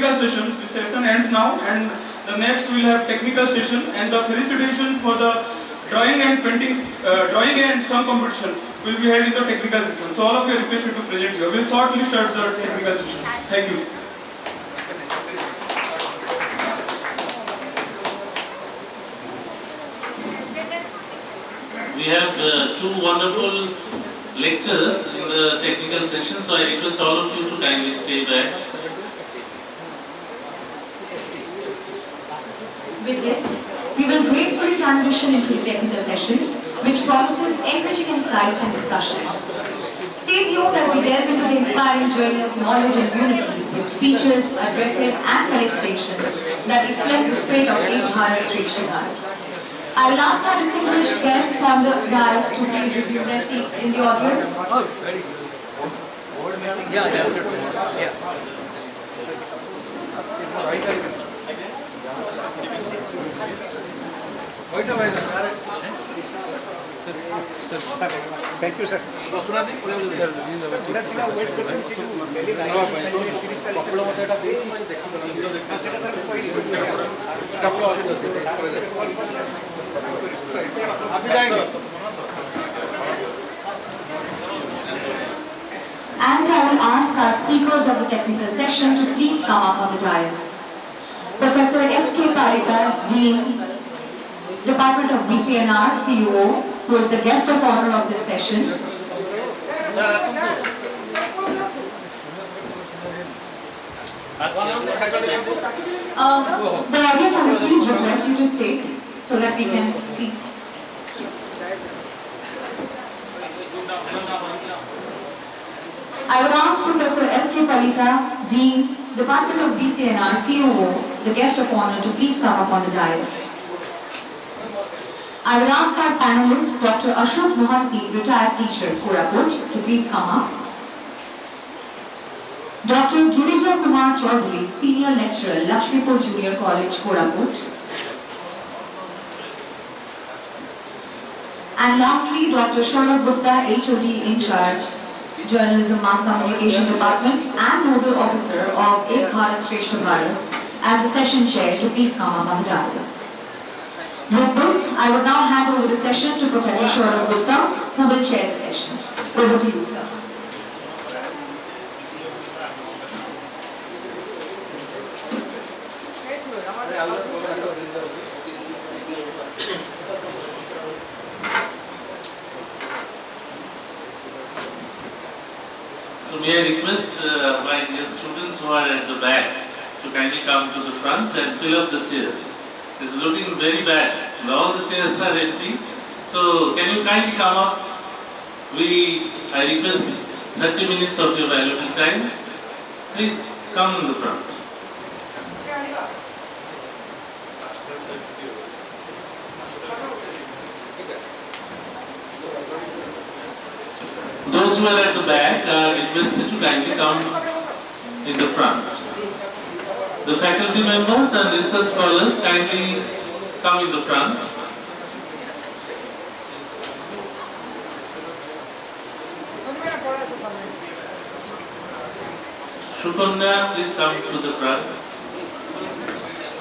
technical session. This session ends now, and the next we will have technical session, and the felicitation for the drawing and painting, drawing and song competition will be held in the technical session. So all of you are requested to present here. We will shortly start the technical session. Thank you. We have two wonderful lectures in the technical session, so I request all of you to kindly stay back. With this, we will gracefully transition into the technical session, which promises enriching insights and discussions. Stay tuned as we delve into the inspiring journey of knowledge and unity with speeches, addresses and felicitations that reflect the spirit of Ek Bharat Shreshtha Bharat. I will ask our distinguished guests on the dais to please resume their seats in the audience. Thank you, sir. And I will ask our speakers of the technical session to please come up on the dais. Professor S.K. Palita, Dean, Department of BCNR, CUO, who is the guest of honor of this session. The audience, I will please request you to sit so that we can see. I would ask Professor S.K. Palita, Dean, Department of BCNR, CUO, the guest of honor, to please come up on the dais. I will ask our panelists, Dr. Ashok Mohanty, retired teacher, Koraput, to please come up. Dr. Girija Kumar Chaudhary, senior lecturer, Lakshmipur Junior College, Koraput. And lastly, Dr. Shaurabh Gupta, HOD in charge, Journalism Mass Communication Department and Nodal Officer of Ek Bharat Shreshtha Bharat, as the session chair, to please come up on the dais. With this, I will now hand over the session to Professor Shaurabh Gupta, who will chair the session. Over to you, sir. So may I request my dear students who are at the back to kindly come to the front and fill up the chairs. It's looking very bad. All the chairs are empty. So can you kindly come up? I request 30 minutes of your valuable time. Please come in the front. Those who are at the back are requested to kindly come in the front. The faculty members and research scholars kindly come in the front. Shukanya, please come to the front.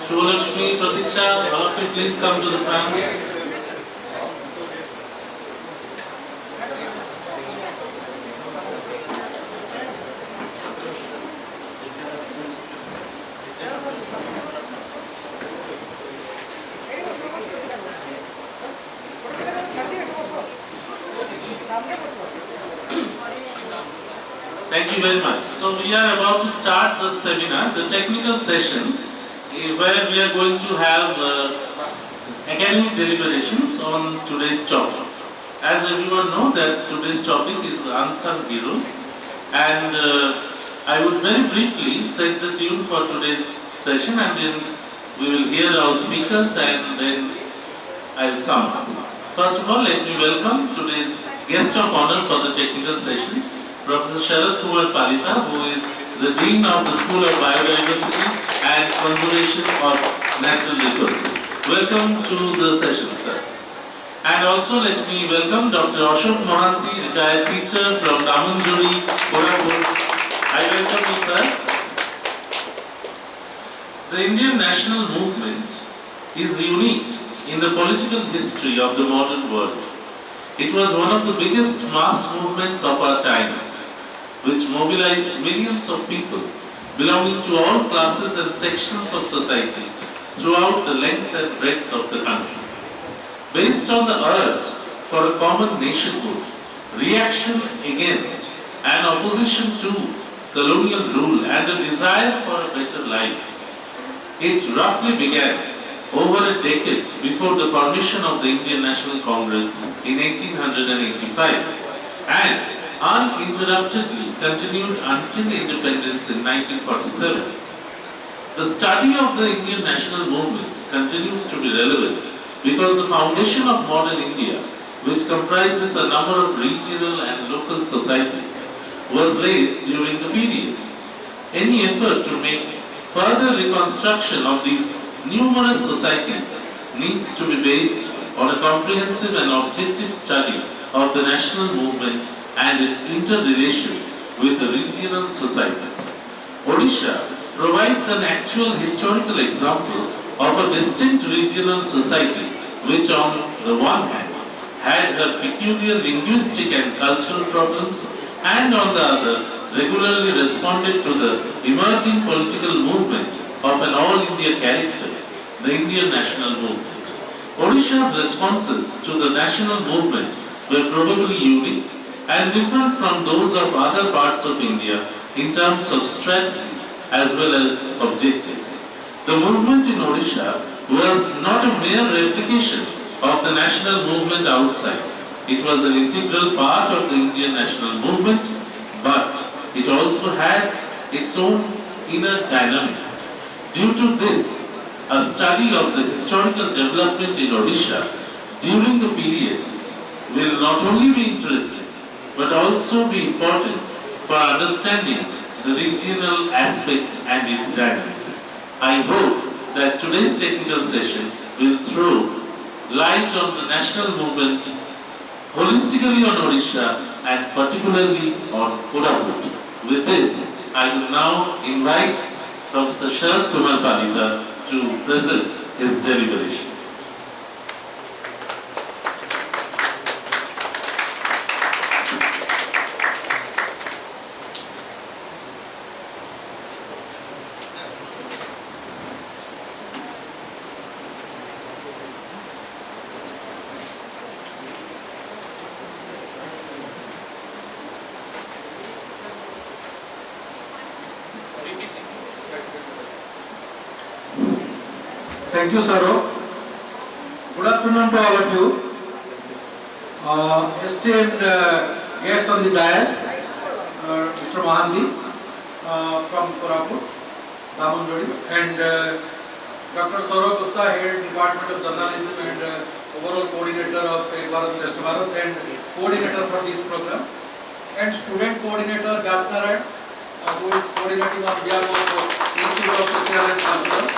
Shulakshmi, Pratiksha, all of you please come to the front. Thank you very much. So we are about to start the seminar, the technical session, where we are going to have academic deliberations on today's topic. As everyone knows that today's topic is unsung heroes, and I would very briefly set the tune for today's session, and then we will hear our speakers and then I will sum up. First of all, let me welcome today's guest of honor for the technical session, Professor Sharat Kumar Palita, who is the Dean of the School of Biodiversity and Conservation of Natural Resources. Welcome to the session, sir. And also let me welcome Dr. Ashok Mohanty, retired teacher from Damanjuri, Koraput. I welcome you, sir. The Indian national movement is unique in the political history of the modern world. It was one of the biggest mass movements of our times, which mobilized millions of people belonging to all classes and sections of society throughout the length and breadth of the country. Based on the urge for a common nationhood, reaction against and opposition to colonial rule and a desire for a better life. It roughly began over a decade before the formation of the Indian National Congress in 1885 and uninterruptedly continued until independence in 1947. The study of the Indian national movement continues to be relevant because the foundation of modern India, which comprises a number of regional and local societies, was laid during the period. Any effort to make further reconstruction of these numerous societies needs to be based on a comprehensive and objective study of the national movement and its interrelation with the regional societies. Odisha provides an actual historical example of a distinct regional society which on the one hand had her peculiar linguistic and cultural problems and on the other regularly responded to the emerging political movement of an all-India character, the Indian national movement. Odisha's responses to the national movement were probably unique and different from those of other parts of India in terms of strategy as well as objectives. The movement in Odisha was not a mere replication of the national movement outside. It was an integral part of the Indian national movement, but it also had its own inner dynamics. Due to this, a study of the historical development in Odisha during the period will not only be interesting, but also be important for understanding the regional aspects and its dynamics. I hope that today's technical session will throw light on the national movement, holistically on Odisha and particularly on Koraput. With this, I will now invite Professor Sharad Kumar Palita to present his deliberation. Thank you, Saro. Good afternoon to all of you. Esteemed guests on the dais, Mr. Mahandi from Koraput, Damanjodi, and Dr. Saurabh Gupta, Head Department of Journalism and overall coordinator of Ek Bharat Shreshtha Bharat and coordinator for this program, and student coordinator Gasnaran, who is coordinating on behalf of Institute of Social and Cultural.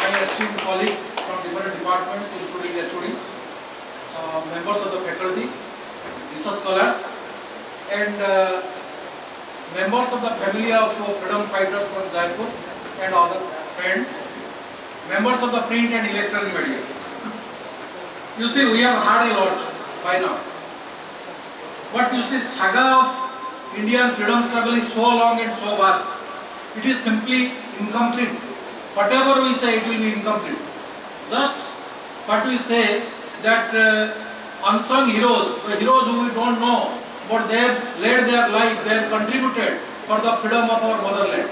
My esteemed colleagues from different departments, including HODs, members of the faculty, research scholars, and members of the family of freedom fighters from Jaipur and other friends, members of the print and electronic media. You see, we have heard a lot by now. But you see, saga of Indian freedom struggle is so long and so vast. It is simply incomplete. Whatever we say, it will be incomplete. Just what we say that unsung heroes, the heroes who we don't know, but they have laid their life, they have contributed for the freedom of our motherland.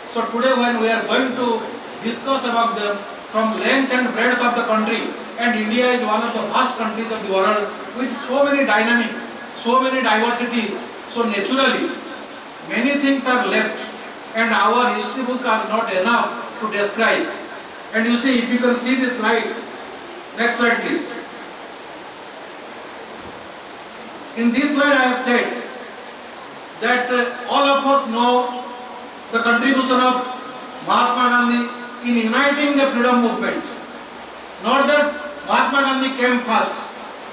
So today when we are going to discuss about them from length and breadth of the country, and India is one of the vast countries of the world with so many dynamics, so many diversities, so naturally many things are left and our history book are not enough to describe. And you see, if you can see this slide, next slide please. In this slide I have said that all of us know the contribution of Mahatma Gandhi in uniting the freedom movement. Not that Mahatma Gandhi came first,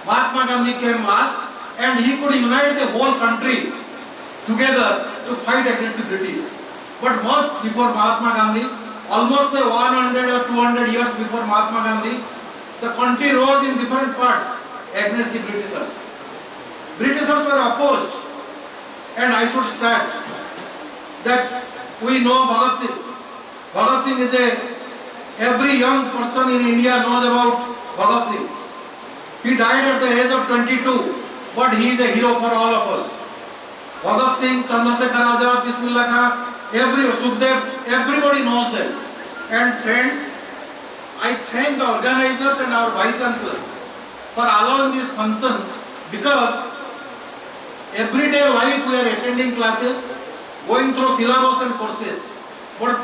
Mahatma Gandhi came last, and he could unite the whole country together to fight against the British. But much before Mahatma Gandhi, almost say 100 or 200 years before Mahatma Gandhi, the country rose in different parts against the Britishers. Britishers were opposed, and I should start that we know Bhagat Singh. Bhagat Singh is every young person in India knows about Bhagat Singh. He died at the age of 22, but he is a hero for all of us. Bhagat Singh, Chandrasekhar Azad, Bismillah Khan, Sukhdev, everybody knows them. And friends, I thank the organizers and our Vice Chancellor for allowing this function, because everyday life we are attending classes, going through syllabus and courses. But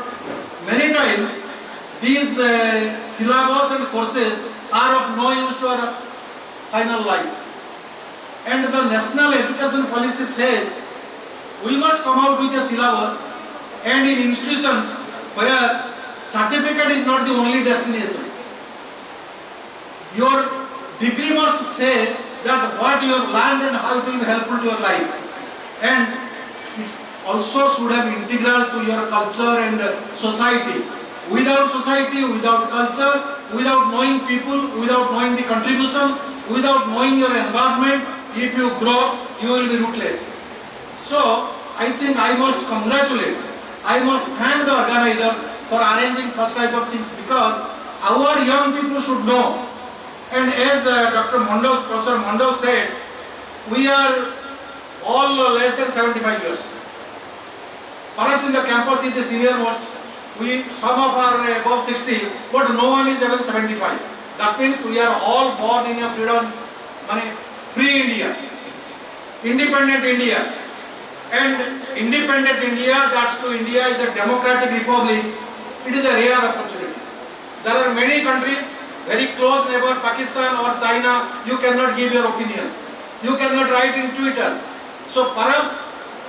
many times these syllabus and courses are of no use to our final life. And the National Education Policy says we must come out with a syllabus, and in institutions where certificate is not the only destination. Your degree must say that what you have learned and how it will be helpful to your life. And it also should have integral to your culture and society. Without society, without culture, without knowing people, without knowing the contribution, without knowing your environment, if you grow, you will be rootless. So, I think I must congratulate, I must thank the organizers for arranging such type of things, because our young people should know. And as Dr. Mondal, Professor Mondal said, we are all less than 75 years. Perhaps in the campus is the senior most. Some of are above 60, but no one is even 75. That means we are all born in a free India, independent India. And independent India, that's to India is a democratic republic. It is a rare opportunity. There are many countries, very close neighbor, Pakistan or China, you cannot give your opinion. You cannot write in Twitter. So perhaps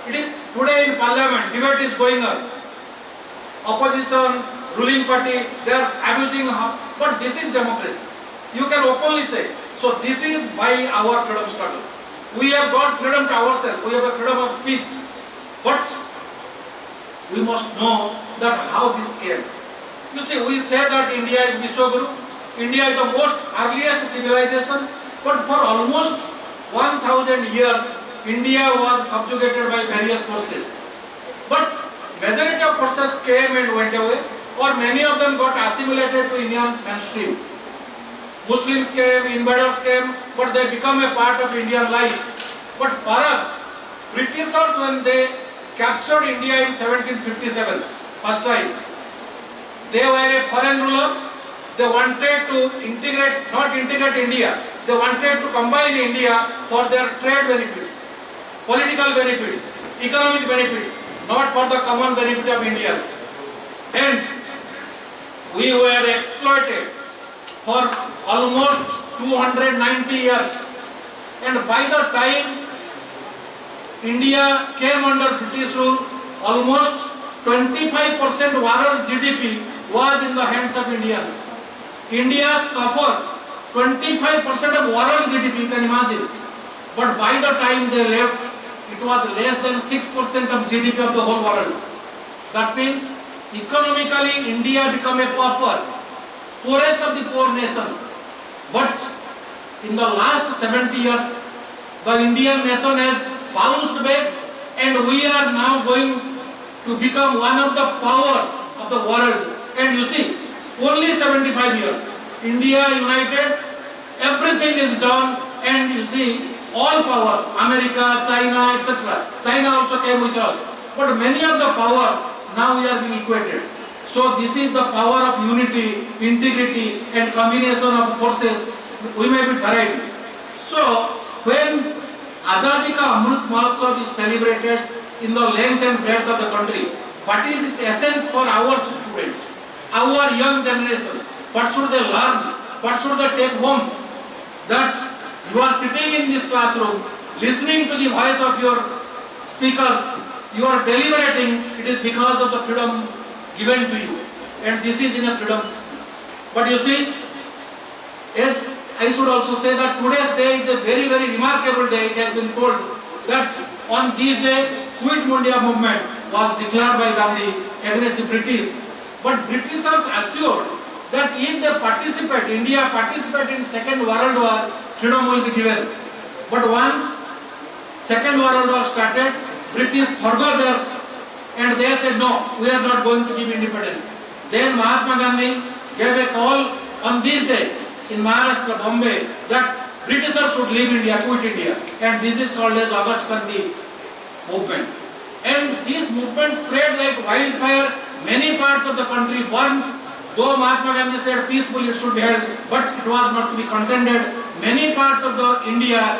it is today in Parliament, debate is going on. Opposition, ruling party, they are abusing, but this is democracy. You can openly say. So this is by our freedom struggle. We have got freedom to ourselves, we have a freedom of speech, but we must know that how this came. You see, we say that India is Vishwaguru, India is the most earliest civilization, but for almost 1000 years, India was subjugated by various forces. But majority of forces came and went away, or many of them got assimilated to Indian mainstream. Muslims came, invaders came, but they become a part of Indian life. But perhaps Britishers, when they captured India in 1757, first time, they were a foreign ruler. They wanted to not integrate India. They wanted to combine India for their trade benefits, political benefits, economic benefits, not for the common benefit of Indians. And we were exploited for almost 290 years. And by the time India came under British rule, almost 25% world GDP was in the hands of Indians. India's coffer, 25% of world GDP, you can imagine. But by the time they left, it was less than 6% of GDP of the whole world. That means economically India became a pauper, poorest of the poor nation. But in the last 70 years, the Indian nation has bounced back, and we are now going to become one of the powers of the world. And you see, only 75 years, India united, everything is done, and you see, all powers, America, China, etc. China also came with us. But many of the powers, now we are being equated. So this is the power of unity, integrity, and combination of forces. We may be variety. So when Azadi Ka Amrit Mahotsav is celebrated in the length and breadth of the country, what is its essence for our students, our young generation? What should they learn? What should they take home? That you are sitting in this classroom, listening to the voice of your speakers, you are deliberating, it is because of the freedom given to you. And this is in a freedom. But you see, as I should also say that today's day is a very, very remarkable day. It has been told that on this day, Quit India movement was declared by Gandhi against the British. But Britishers assured that if they participate, India participate in Second World War, freedom will be given. But once Second World War started, British forgot their, and they said no, we are not going to give independence. Then Mahatma Gandhi gave a call on this day in Maharashtra, Bombay, that Britishers should leave India, quit India, and this is called as August Kranti movement. And this movement spread like wildfire. Many parts of the country burned. Though Mahatma Gandhi said peacefully it should be held, but it was not to be contended. Many parts of the India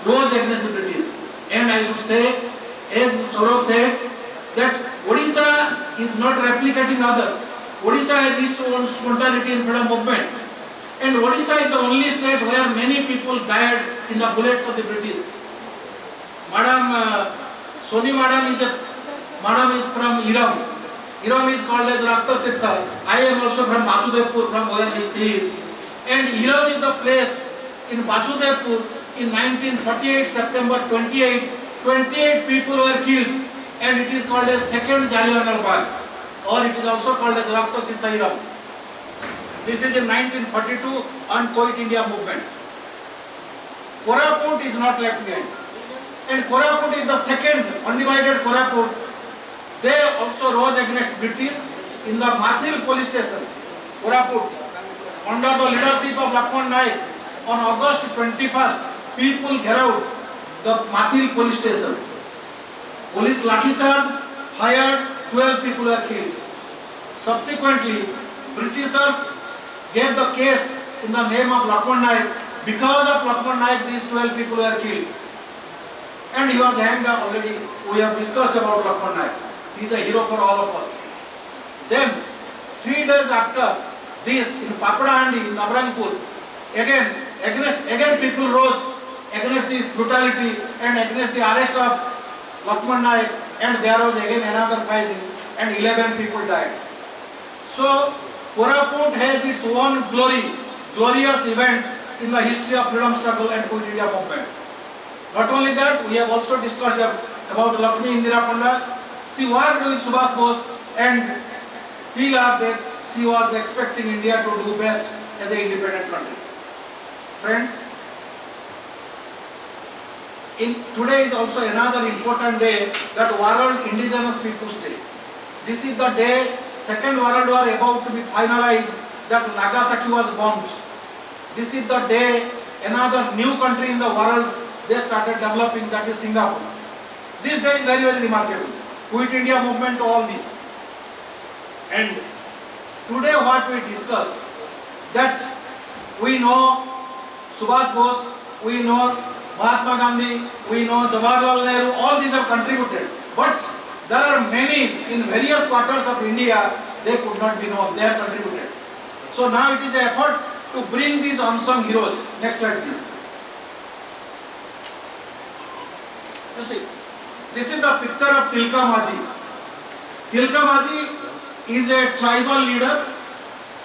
rose against the British. And I should say, as Saurabh said, that Odisha is not replicating others. Odisha has its own spontaneity in freedom movement. And Odisha is the only state where many people died in the bullets of the British. Soni Madam is from Iram. Iram is called as Krantiteertha. I am also from Vasudevpur, from where this is. And Iram is the place in Vasudevpur in 1948, September 28 people were killed. And it is called as Second Jallianwala Bagh, or it is also called as Krantiteertha Iram. This is in 1942 on Quit India movement. Koraput is not left behind. And Koraput is the second undivided Koraput. They also rose against British in the Mathil police station, Koraput. Under the leadership of Lakshman Naik, on August 21st, people garrowed the Mathil police station. Police lathi charge, fired, 12 people were killed. Subsequently, Britishers gave the case in the name of Lakshman Naik. Because of Lakshman Naik, these 12 people were killed. And he was hanged already. We have discussed about Lakshman Naik. He is a hero for all of us. Then, 3 days after this, in Papadahandi, in Navranpur, again people rose against this brutality and against the arrest of Lakshman Naik, and there was again another fighting, and 11 people died. So, Koraput has its own glorious events in the history of freedom struggle and Quit India movement. Not only that, we have also discussed about Lakshmi Indira Panda. She worked with Subhash Bose, and till her death, she was expecting India to do best as an independent country. Friends, today is also another important day, that World Indigenous Peoples Day. This is the day Second World War about to be finalized, that Nagasaki was bombed. This is the day another new country in the world they started developing, that is Singapore. This day is very, very remarkable. Quit India movement, all this. And today what we discuss, that we know Subhash Bose, we know Mahatma Gandhi, we know Jawaharlal Nehru, all these have contributed. But there are many in various quarters of India, they could not be known, they have contributed. So now it is an effort to bring these unsung heroes. Next slide please. You see, this is the picture of Tilka Maji. Tilka Maji is a tribal leader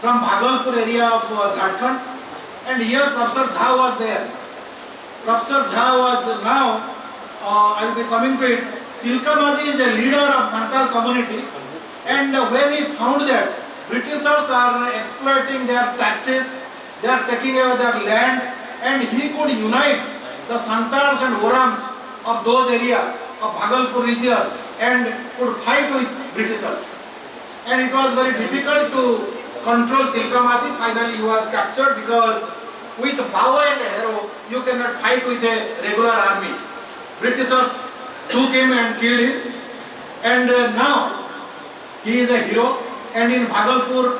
from Bhagalpur area of Jharkhand, and here Professor Jha was there. Professor Jha was now, I will be coming to it. Tilka Maji is a leader of Santal community, and when he found that Britishers are exploiting their taxes, they are taking away their land, and he could unite the Santals and Orams of those areas of Bhagalpur region and could fight with Britishers. And it was very difficult to control Tilka Maji. Finally he was captured, because with bow and arrow you cannot fight with a regular army. Britishers took him and killed him, and now he is a hero. And in Bhagalpur,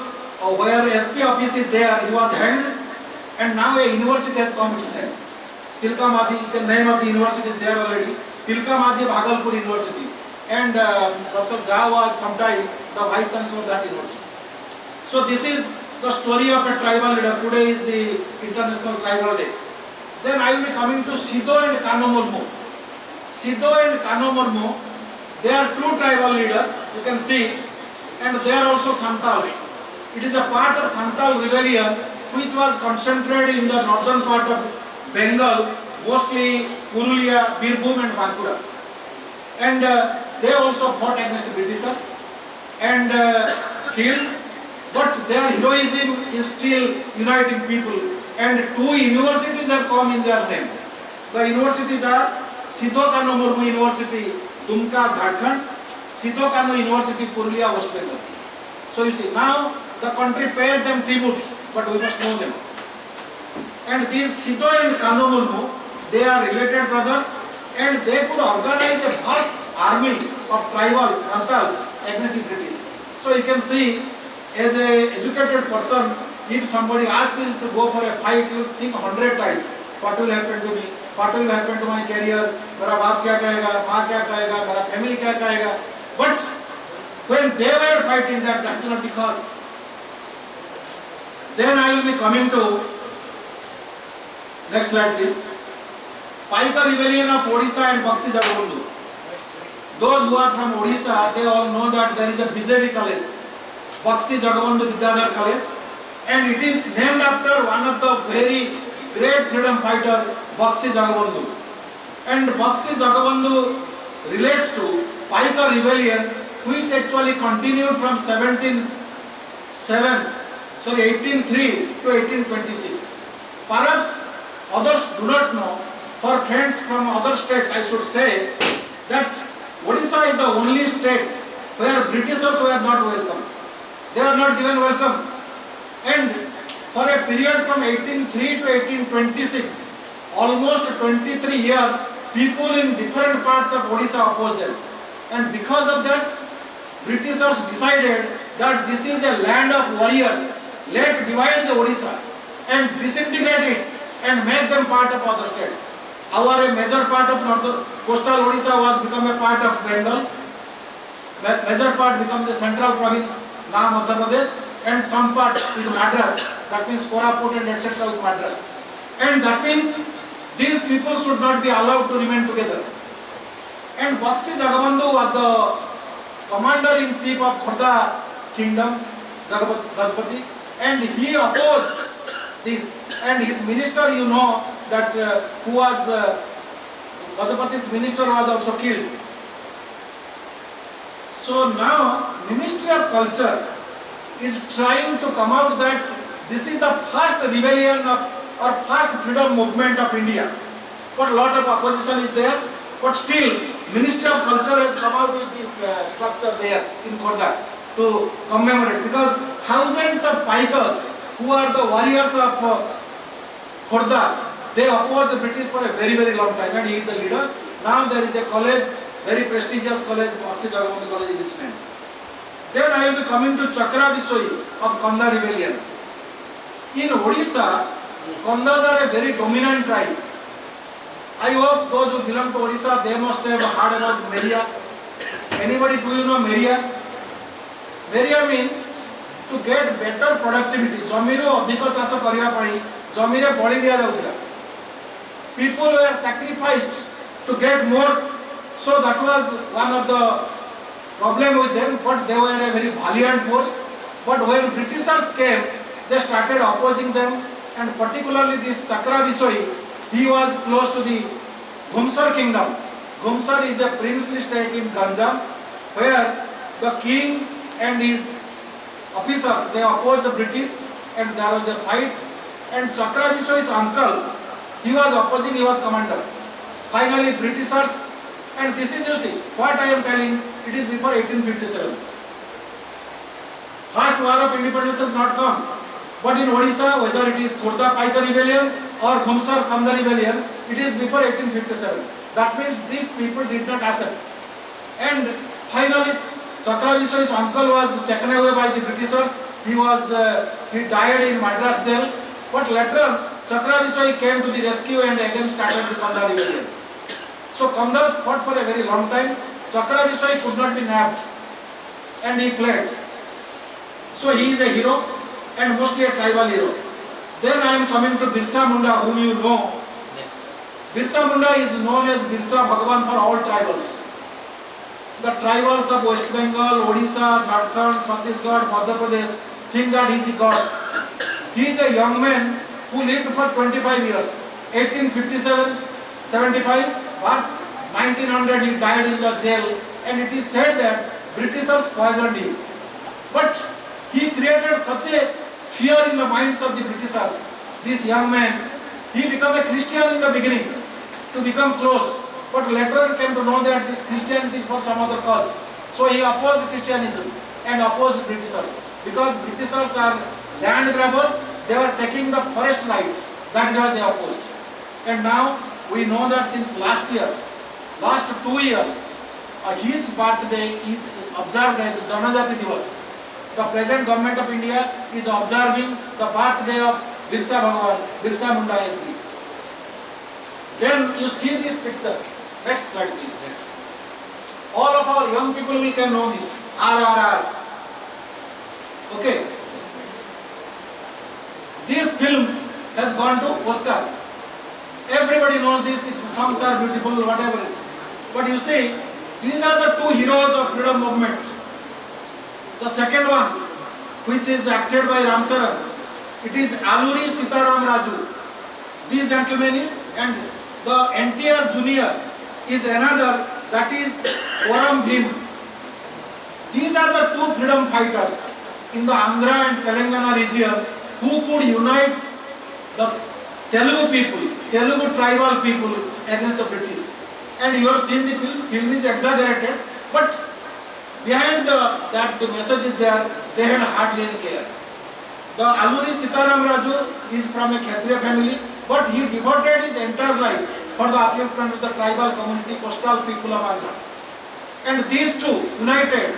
where SP office is there, he was hanged, and now a university has come its name. Tilka Maji, the name of the university is there already. Tilka Maji Bhagalpur University. And Professor Jha was sometime the vice chancellor of that university. So this is the story of a tribal leader. Today is the International Tribal Day. Then I will be coming to Sidho and Kano Murmu. Sidho and Kano Murmu, they are two tribal leaders, you can see, and they are also Santals. It is a part of Santal rebellion which was concentrated in the northern part of Bengal, mostly Purulia, Birbhum and Bankura. And they also fought against the Britishers and killed but their heroism is still uniting people, and two universities have come in their name. The universities are Sidho Kano Murmu University, Dumka, Jharkhand, Sidho Kano University, Purulia, West Bengal. So you see, now the country pays them tribute, but we must know them. And these Sidho and Kano Murmu, they are related brothers, and they could organize a vast army of tribals, Santals, against the British. So you can see, as an educated person, if somebody asks you to go for a fight, you think 100 times, what will happen to me, what will happen to my career, मेरा बाप क्या कहेगा, माँ क्या कहेगा, मेरा family क्या कहेगा. But when they were fighting, that's not the cause. Then I will be coming to, next slide please. Paika rebellion of Odisha and Bakshi Jagabandhu. Those who are from Odisha, they all know that there is a BJP college, Bakshi Jagabandhu Vidyadhar College, and it is named after one of the very great freedom fighter, Bakshi Jagabandhu. And Bakshi Jagabandhu relates to Paika rebellion, which actually continued from 1803 to 1826. Perhaps others do not know. For friends from other states, I should say that Odisha is the only state where Britishers were not welcome. They were not given welcome. And for a period from 1803 to 1826, almost 23 years, people in different parts of Odisha opposed them. And because of that, Britishers decided that this is a land of warriors. Let divide the Odisha and disintegrate it and make them part of other states. Our major part of northern coastal Odisha was become a part of Bengal. Major part become the central province, now Madhya Pradesh, and some part with Madras. That means Koraput and etc. with Madras. And that means these people should not be allowed to remain together. And Bakshi Jagabandhu was the commander-in-chief of Khorda kingdom, Gajapati, and he opposed this. And his minister, you know, that who was Gajapati's minister was also killed. So now Ministry of Culture is trying to come out that this is the first rebellion of, or first freedom movement of India. But a lot of opposition is there, but still Ministry of Culture has come out with this structure there in Khorda to commemorate, because thousands of Paikas who are the warriors of Khorda, they opposed the British for a very, very long time, and he is the leader. Now there is a college, very prestigious college, Bakshi Jagabandhu College in his name. Then I will be coming to Chakra Bisoi of Kanda rebellion. In Odisha, Kandas are a very dominant tribe. I hope those who belong to Odisha, they must have heard about Meria. Anybody, do you know Meria? Meria means to get better productivity. Jamiru adhiko chaso kariba pai, jamire bali diya jautila. People were sacrificed to get more, so that was one of the problem with them, but they were a very valiant force. But when Britishers came, they started opposing them, and particularly this Chakra Bisoi, he was close to the Gumsar kingdom. Gumsar is a princely state in Ganjam, where the king and his officers, they opposed the British, and there was a fight, and Chakra Bisoi's uncle, he was opposing, he was commander. Finally Britishers, and this is, you see, what I am telling, it is before 1857. First war of independence has not come. But in Odisha, whether it is Khorda Paika rebellion or Gumsar Kanda rebellion, it is before 1857. That means these people did not accept. And finally, Chakra Bisoi's uncle was taken away by the Britishers. He died in Madras jail. But later, Chakra Bisoi came to the rescue and again started the Kanda rebellion. So Kandas fought for a very long time. Chakra Bisoi could not be nabbed, and he fled. So he is a hero, and mostly a tribal hero. Then I am coming to Birsa Munda, whom you know. Birsa Munda is known as Birsa Bhagwan for all tribals. The tribals of West Bengal, Odisha, Jharkhand, Chhattisgarh, Madhya Pradesh think that he is the god. He is a young man who lived for 25 years. 1857, 75, but 1900 he died in the jail, and it is said that Britishers poisoned him. But he created such a fear in the minds of the Britishers. This young man, he became a Christian in the beginning to become close, but later came to know that this Christianity is for some other cause. So he opposed Christianism and opposed Britishers, because Britishers are land grabbers. They were taking the forest right. That is why they opposed. And now we know that since last 2 years, his birthday is observed as Janajati Divas. The present government of India is observing the birthday of Birsa Bhagwan, Birsa Munda like this. Then you see this picture. Next slide please. All of our young people will can know this. RRR. Okay. This film has gone to Oscar. Everybody knows this. Its songs are beautiful, whatever. But you see, these are the two heroes of freedom movement. The second one, which is acted by Ramsaran, it is Aluri Sitaram Raju. This gentleman is, and the NTR Junior is another, that is Varam Bhim. These are the two freedom fighters in the Andhra and Telangana region who could unite the Telugu people, Telugu tribal people against the British. And you have seen the film is exaggerated, but behind that the message is there, they had hardly any care. The Aluri Sitaram Raju is from a Kshatriya family, but he devoted his entire life for the upliftment of the tribal community, coastal people of Andhra. And these two united,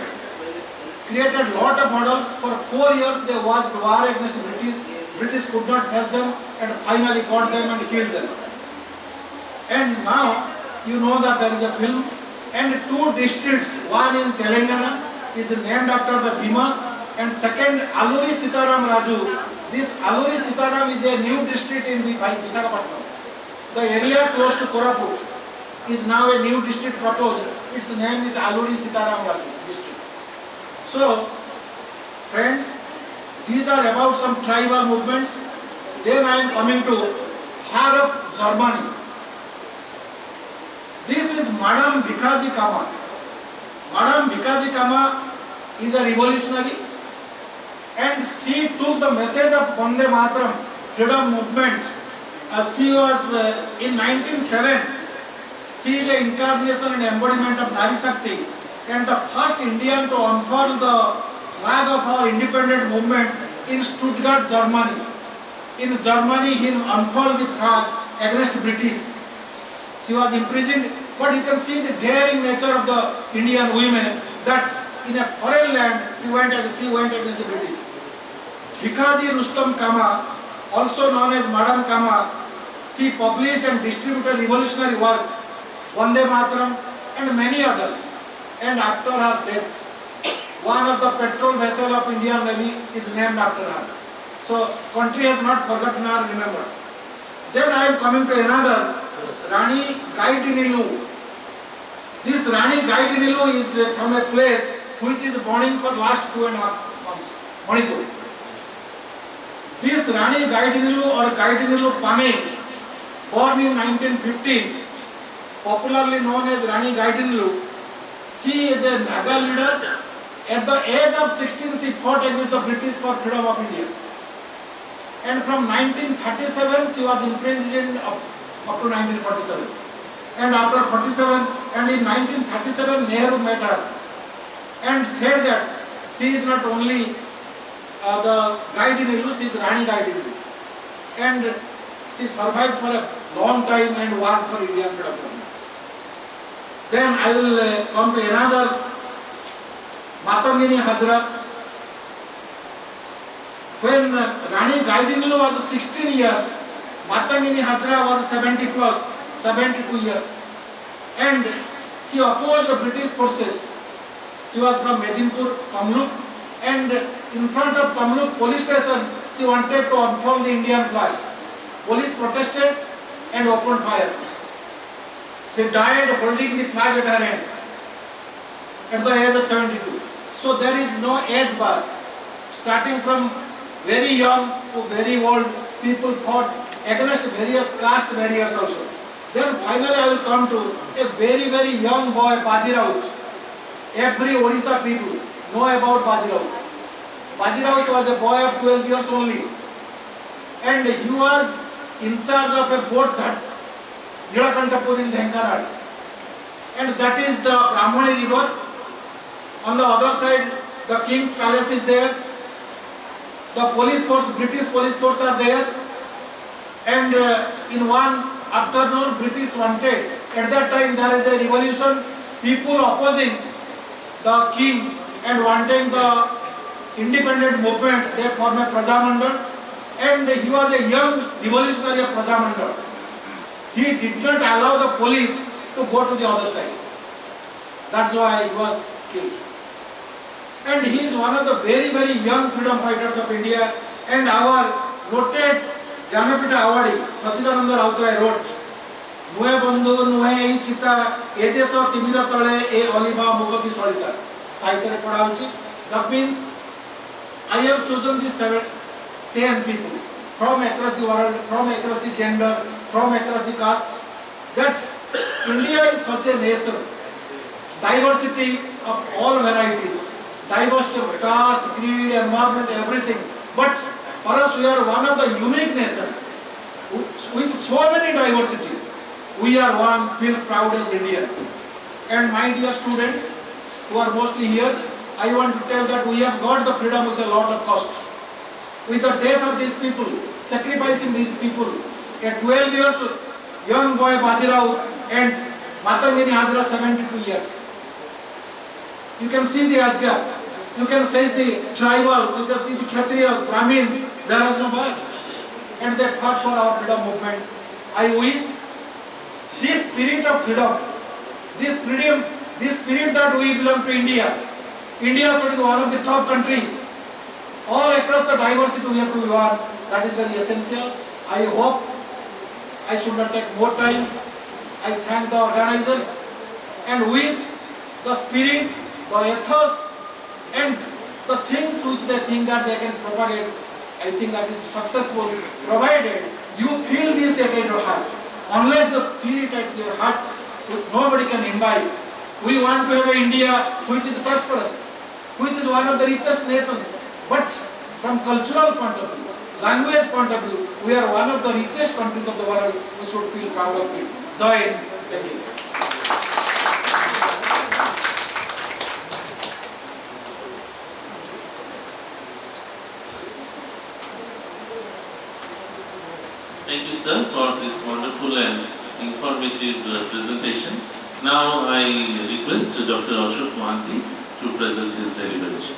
created lot of models. For 4 years they waged war against British. British could not face them and finally got them and killed them. And now you know that there is a film, and two districts, one in Telangana is named after the Bhima, and second Aluri Sitaram Raju. This Aluri Sitaram is a new district in Visakhapatnam. The area close to Koraput is now a new district proposed. Its name is Aluri Sitaram Raju district. So friends, these are about some tribal movements. Then I am coming to Har of Germany. This is Madame Bhikaji Kama. Madame Bhikaji Kama is a revolutionary, and she took the message of Vande Mataram freedom movement. She was in 1907. She is an incarnation and embodiment of Nari Shakti, and the first Indian to unfurl the flag of our independent movement in Stuttgart, Germany. In Germany, he unfurled the flag against British. She was imprisoned, but you can see the daring nature of the Indian women, that in a foreign land she went against the British. Bhikaji Rustam Kama, also known as Madame Kama, she published and distributed revolutionary work, Vande Mataram and many others. And after her death, one of the petrol vessel of Indian Navy is named after her. So country has not forgotten her, remembered. Then I am coming to another, Rani Gaidinilu. This Rani Gaidinilu is from a place which is burning for last 2.5 months, Manipur. This Rani Gaidinilu or Gaidinilu Pame, born in 1915, popularly known as Rani Gaidinilu, she is a Naga leader. At the age of 16, she fought against the British for freedom of India. And from 1937, she was imprisoned up to 1947. And after 47, and in 1937, Nehru met her and said that she is not only the Gaidinilu, she is Rani Gaidinilu. And she survived for a long time and worked for Indian freedom. Then I will come to another, Matangini Hazra. When Rani Gaidinilu was 16 years, Matangini Hazra was 70 plus, 72 years. And she opposed the British forces. She was from Medinpur, Kamluk, and in front of Kamluk police station, she wanted to unfurl the Indian flag. Police protested and opened fire. She died holding the flag at her hand at the age of 72. So there is no age bar. Starting from very young to very old, people fought against various caste barriers also. Then finally I will come to a very, very young boy, Baji Raut. Every Odisha people know about Baji Raut. Bajirao was a boy of 12 years only, and he was in charge of a boat ghat, Nilakantapur in Dhenkanal, and that is the Brahmani river. On the other side, the king's palace is there. The police force, British police force are there, and in one afternoon, British wanted. At that time, there is a revolution. People opposing the king and wanting the independent movement. They form a Prajamandal, and he was a young revolutionary of Prajamandal. He did not allow the police to go to the other side. That's why he was killed. And he is one of the very, very young freedom fighters of India. And our noted Jnanapita awardee, Sachidananda Rautrai wrote, Nuhe bandhu, nuhe ei chita, e deso timira tale, e oliva mugati solita. Sahitya padha hochi. That means I have chosen these 10 people from across the world, from across the gender, from across the caste, that India is such a nation, diversity of all varieties, diversity of caste, creed, environment, everything. But for us, we are one of the unique nation with so many diversity. We are one, feel proud as Indian. And my dear students who are mostly here, I want to tell that we have got the freedom with a lot of cost. With the death of these people, sacrificing these people, a 12 years young boy Bajirao and Matangini Hajra 72 years. You can see the age gap. You can see the tribals, you can see the Kshatriyas, Brahmins, there was no war. And they fought for our freedom movement. I wish this spirit of freedom, this spirit that we belong to India, India should be one of the top countries. All across the diversity we have to be one. That is very essential. I hope I should not take more time. I thank the organizers and wish the spirit, the ethos and the things which they think that they can propagate, I think that is successful, provided you feel this at your heart. Unless you feel it at your heart, nobody can imbibe. We want to have an India which is prosperous, which is one of the richest nations. But from cultural point of view, language point of view, we are one of the richest countries of the world. We should feel proud of it. Jai Hind. Thank you. Thank you, sir, for this wonderful and informative presentation. Now I request Dr. Ashok Mohanty to present his deliberation.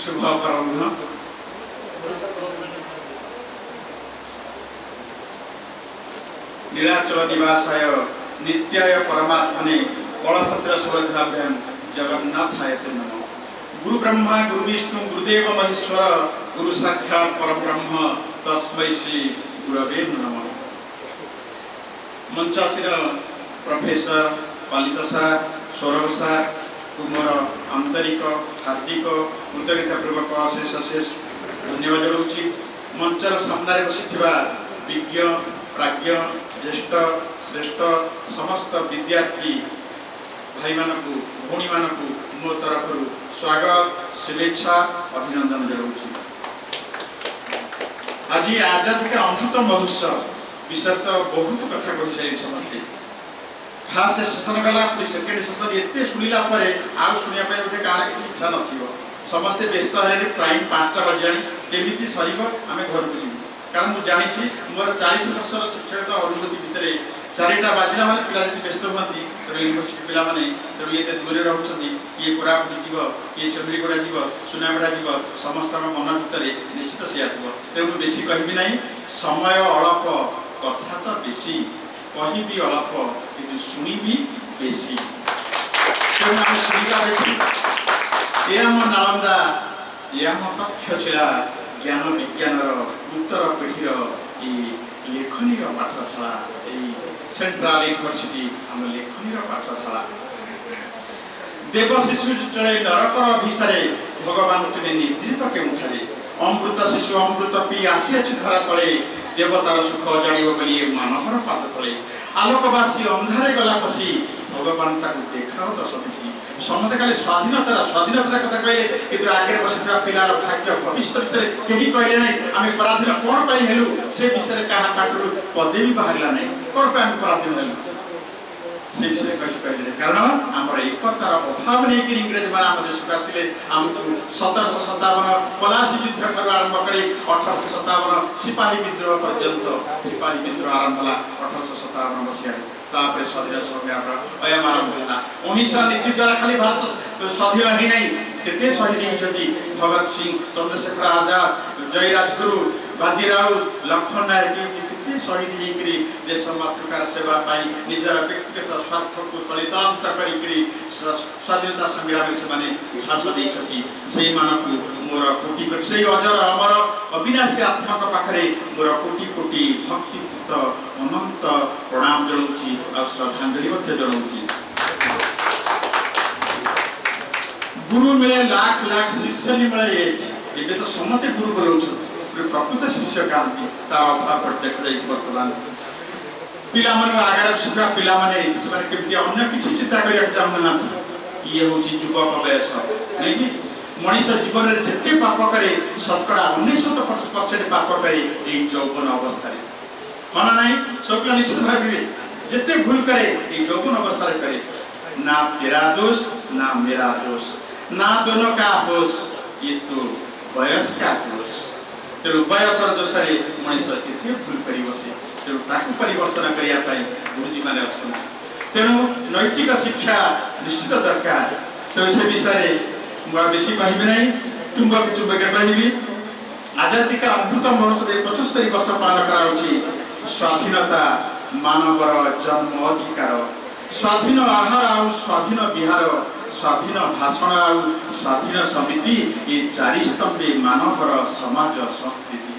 Shubha Nilachal निवासाय नित्याय परमात्मने बलभद्र सुभद्राभ्यां जगन्नाथाय ते नमः। गुरु ब्रह्मा गुरु विष्णु गुरुदेव महेश्वर गुरु साक्षात् परब्रह्म तस्मै श्री गुरवे नमः। मंचासीन professor पालित सार सौरभ सार मोर आंतरिक हार्दिक कृतज्ञतापूर्वक अशेष अशेष धन्यवाद जनाऊँगी। मंचर सामने बसी विज्ञ प्राज्ञ ज्येष्ठ श्रेष्ठ समस्त विद्यार्थी भाई मानकु भौणी मानकु मो तरफ स्वागत शुभेच्छा अभिनंदन जनाऊँगी। आज आजादी का अमृत महोत्सव विषय तो बहुत कथा कही सारी समझते। फास्ट सेसन गला सेकेंड सेसन एते शुणिला परे आ शुनिया पे बोधे कार किछि इच्छा नथिबो। समस्ते व्यस्त हेले टाइम 5टा बजाणी केमिति सरीबो आमे घर को जिवु। कारण मु जानिछि मोर 40 वर्षर शिक्षकता अनुभूति भितरे 4टा बाजिला माने पिला जति व्यस्त होती तो यूनिवर्सिटी पिला माने तो एते दूर रहउछथि कि कोरापुट जीव कि सेमलीगुडा जीव सुनाबेडा जीव समस्त मन भितरे निश्चित से आथिबो। ते मु बेसी कहिबि नाही, समय अळप कथा तो बेसी कहिबि अळप किंतु सुनिबि बेसी। तो हम सुनिबा बेसी ए हम नालंदा ए हम तक्षशिला ज्ञान विज्ञानर उत्तर पीढ़ीर लेखनीर पाठशाला सेंट्रल यूनिवर्सिटी आम लेखनीर पाठशाला देव शिशु जड़े नरकर अभिसारे भगवान तुमे निद्रित केउठारे अमृत शिशु अमृत पी आसी अछि धरा तले देवतार सुख जानिब बोली मानवर पाद तले आलोकवासी अंधारे गला पसी भगवान ताकू देखाओ दश दिशी समते खाली स्वाधीनतार कथा कहले कि आगे बसिଥିବା पिलार भाग्य भविष्य विषय केही कहले नहीं आम पराधीन कौन पाई हेलु से विषय क्या पाटू पदे भी बाहर नहीं कौन पाई आम पराधीन हेलु से विषय कहले कारण आमर एकतार अभाव नहीं कि इंग्रेज मान आम देश को आते आमको 1757 पलासी युद्ध ठार आरंभ कर 1857 सिपाही विद्रोह पर्यंत सिपाही विद्रोह आरंभ होला 1857 मसीहा तापर स्वाधीन संग्राम अयम आरंभ होला अहिंसा नीति द्वारा खाली भारत स्वाधीन ही नहीं केते शहीद होती भगत सिंह चंद्रशेखर आजाद जय राजगुरु बाजीराव लक्ष्मण नायक केते शहीद होकरी देश मातृकार सेवा पाई निजर व्यक्तिगत स्वार्थ को तलितांत करी स्वाधीनता संग्राम से माने झांस देछती से मानक मोर कोटि कोटि से अजर अमर अविनाशी आत्मा का पाखरे मोर कोटि कोटि भक्तिपूत अनंत प्रणाम जणाउछि और श्रद्धांजलि मध्य जणाउछि गुरु मिले लाख लाख शिष्य नि मिले एबे तो समते गुरु बोलौछ प्रकृत शिष्य कांति तार अभाव पर देखा जाई वर्तमान पिला मन आगर शिक्षा पिला माने सेमाने केमति अन्य किछि चिंता करिया चाहना ये होछि युवक बयस नै कि मनीष जीवन रे जते पाप करे शतकड़ा 99% पाप करे ए यौवन अवस्था रे माना नहीं सबला निश्चित भाबे जते भूल करे ए यौवन अवस्था रे करे ना तेरा दोष ना मेरा दोष ना दोनों का दोष ये तो बयस का दोष तेणु बयसर दोषरे मनीष केते भूल करी बसे तेणु ताकू परिवर्तन करिया पाई गुरुजी माने अछन तेणु नैतिक शिक्षा निश्चित दरकार तो से विषय मुआ बेसी कहबे नहीं चुंबक चुंबक कहबी आजादी का अमृत महोत्सव 75 वर्ष पालन कराउछि स्वाधीनता मानवर जन्म अधिकार स्वाधीन आहार आउ स्वाधीन विहार स्वाधीन भाषण आउ स्वाधीन समिति ये चारि स्तंभे मानवर समाज संस्कृति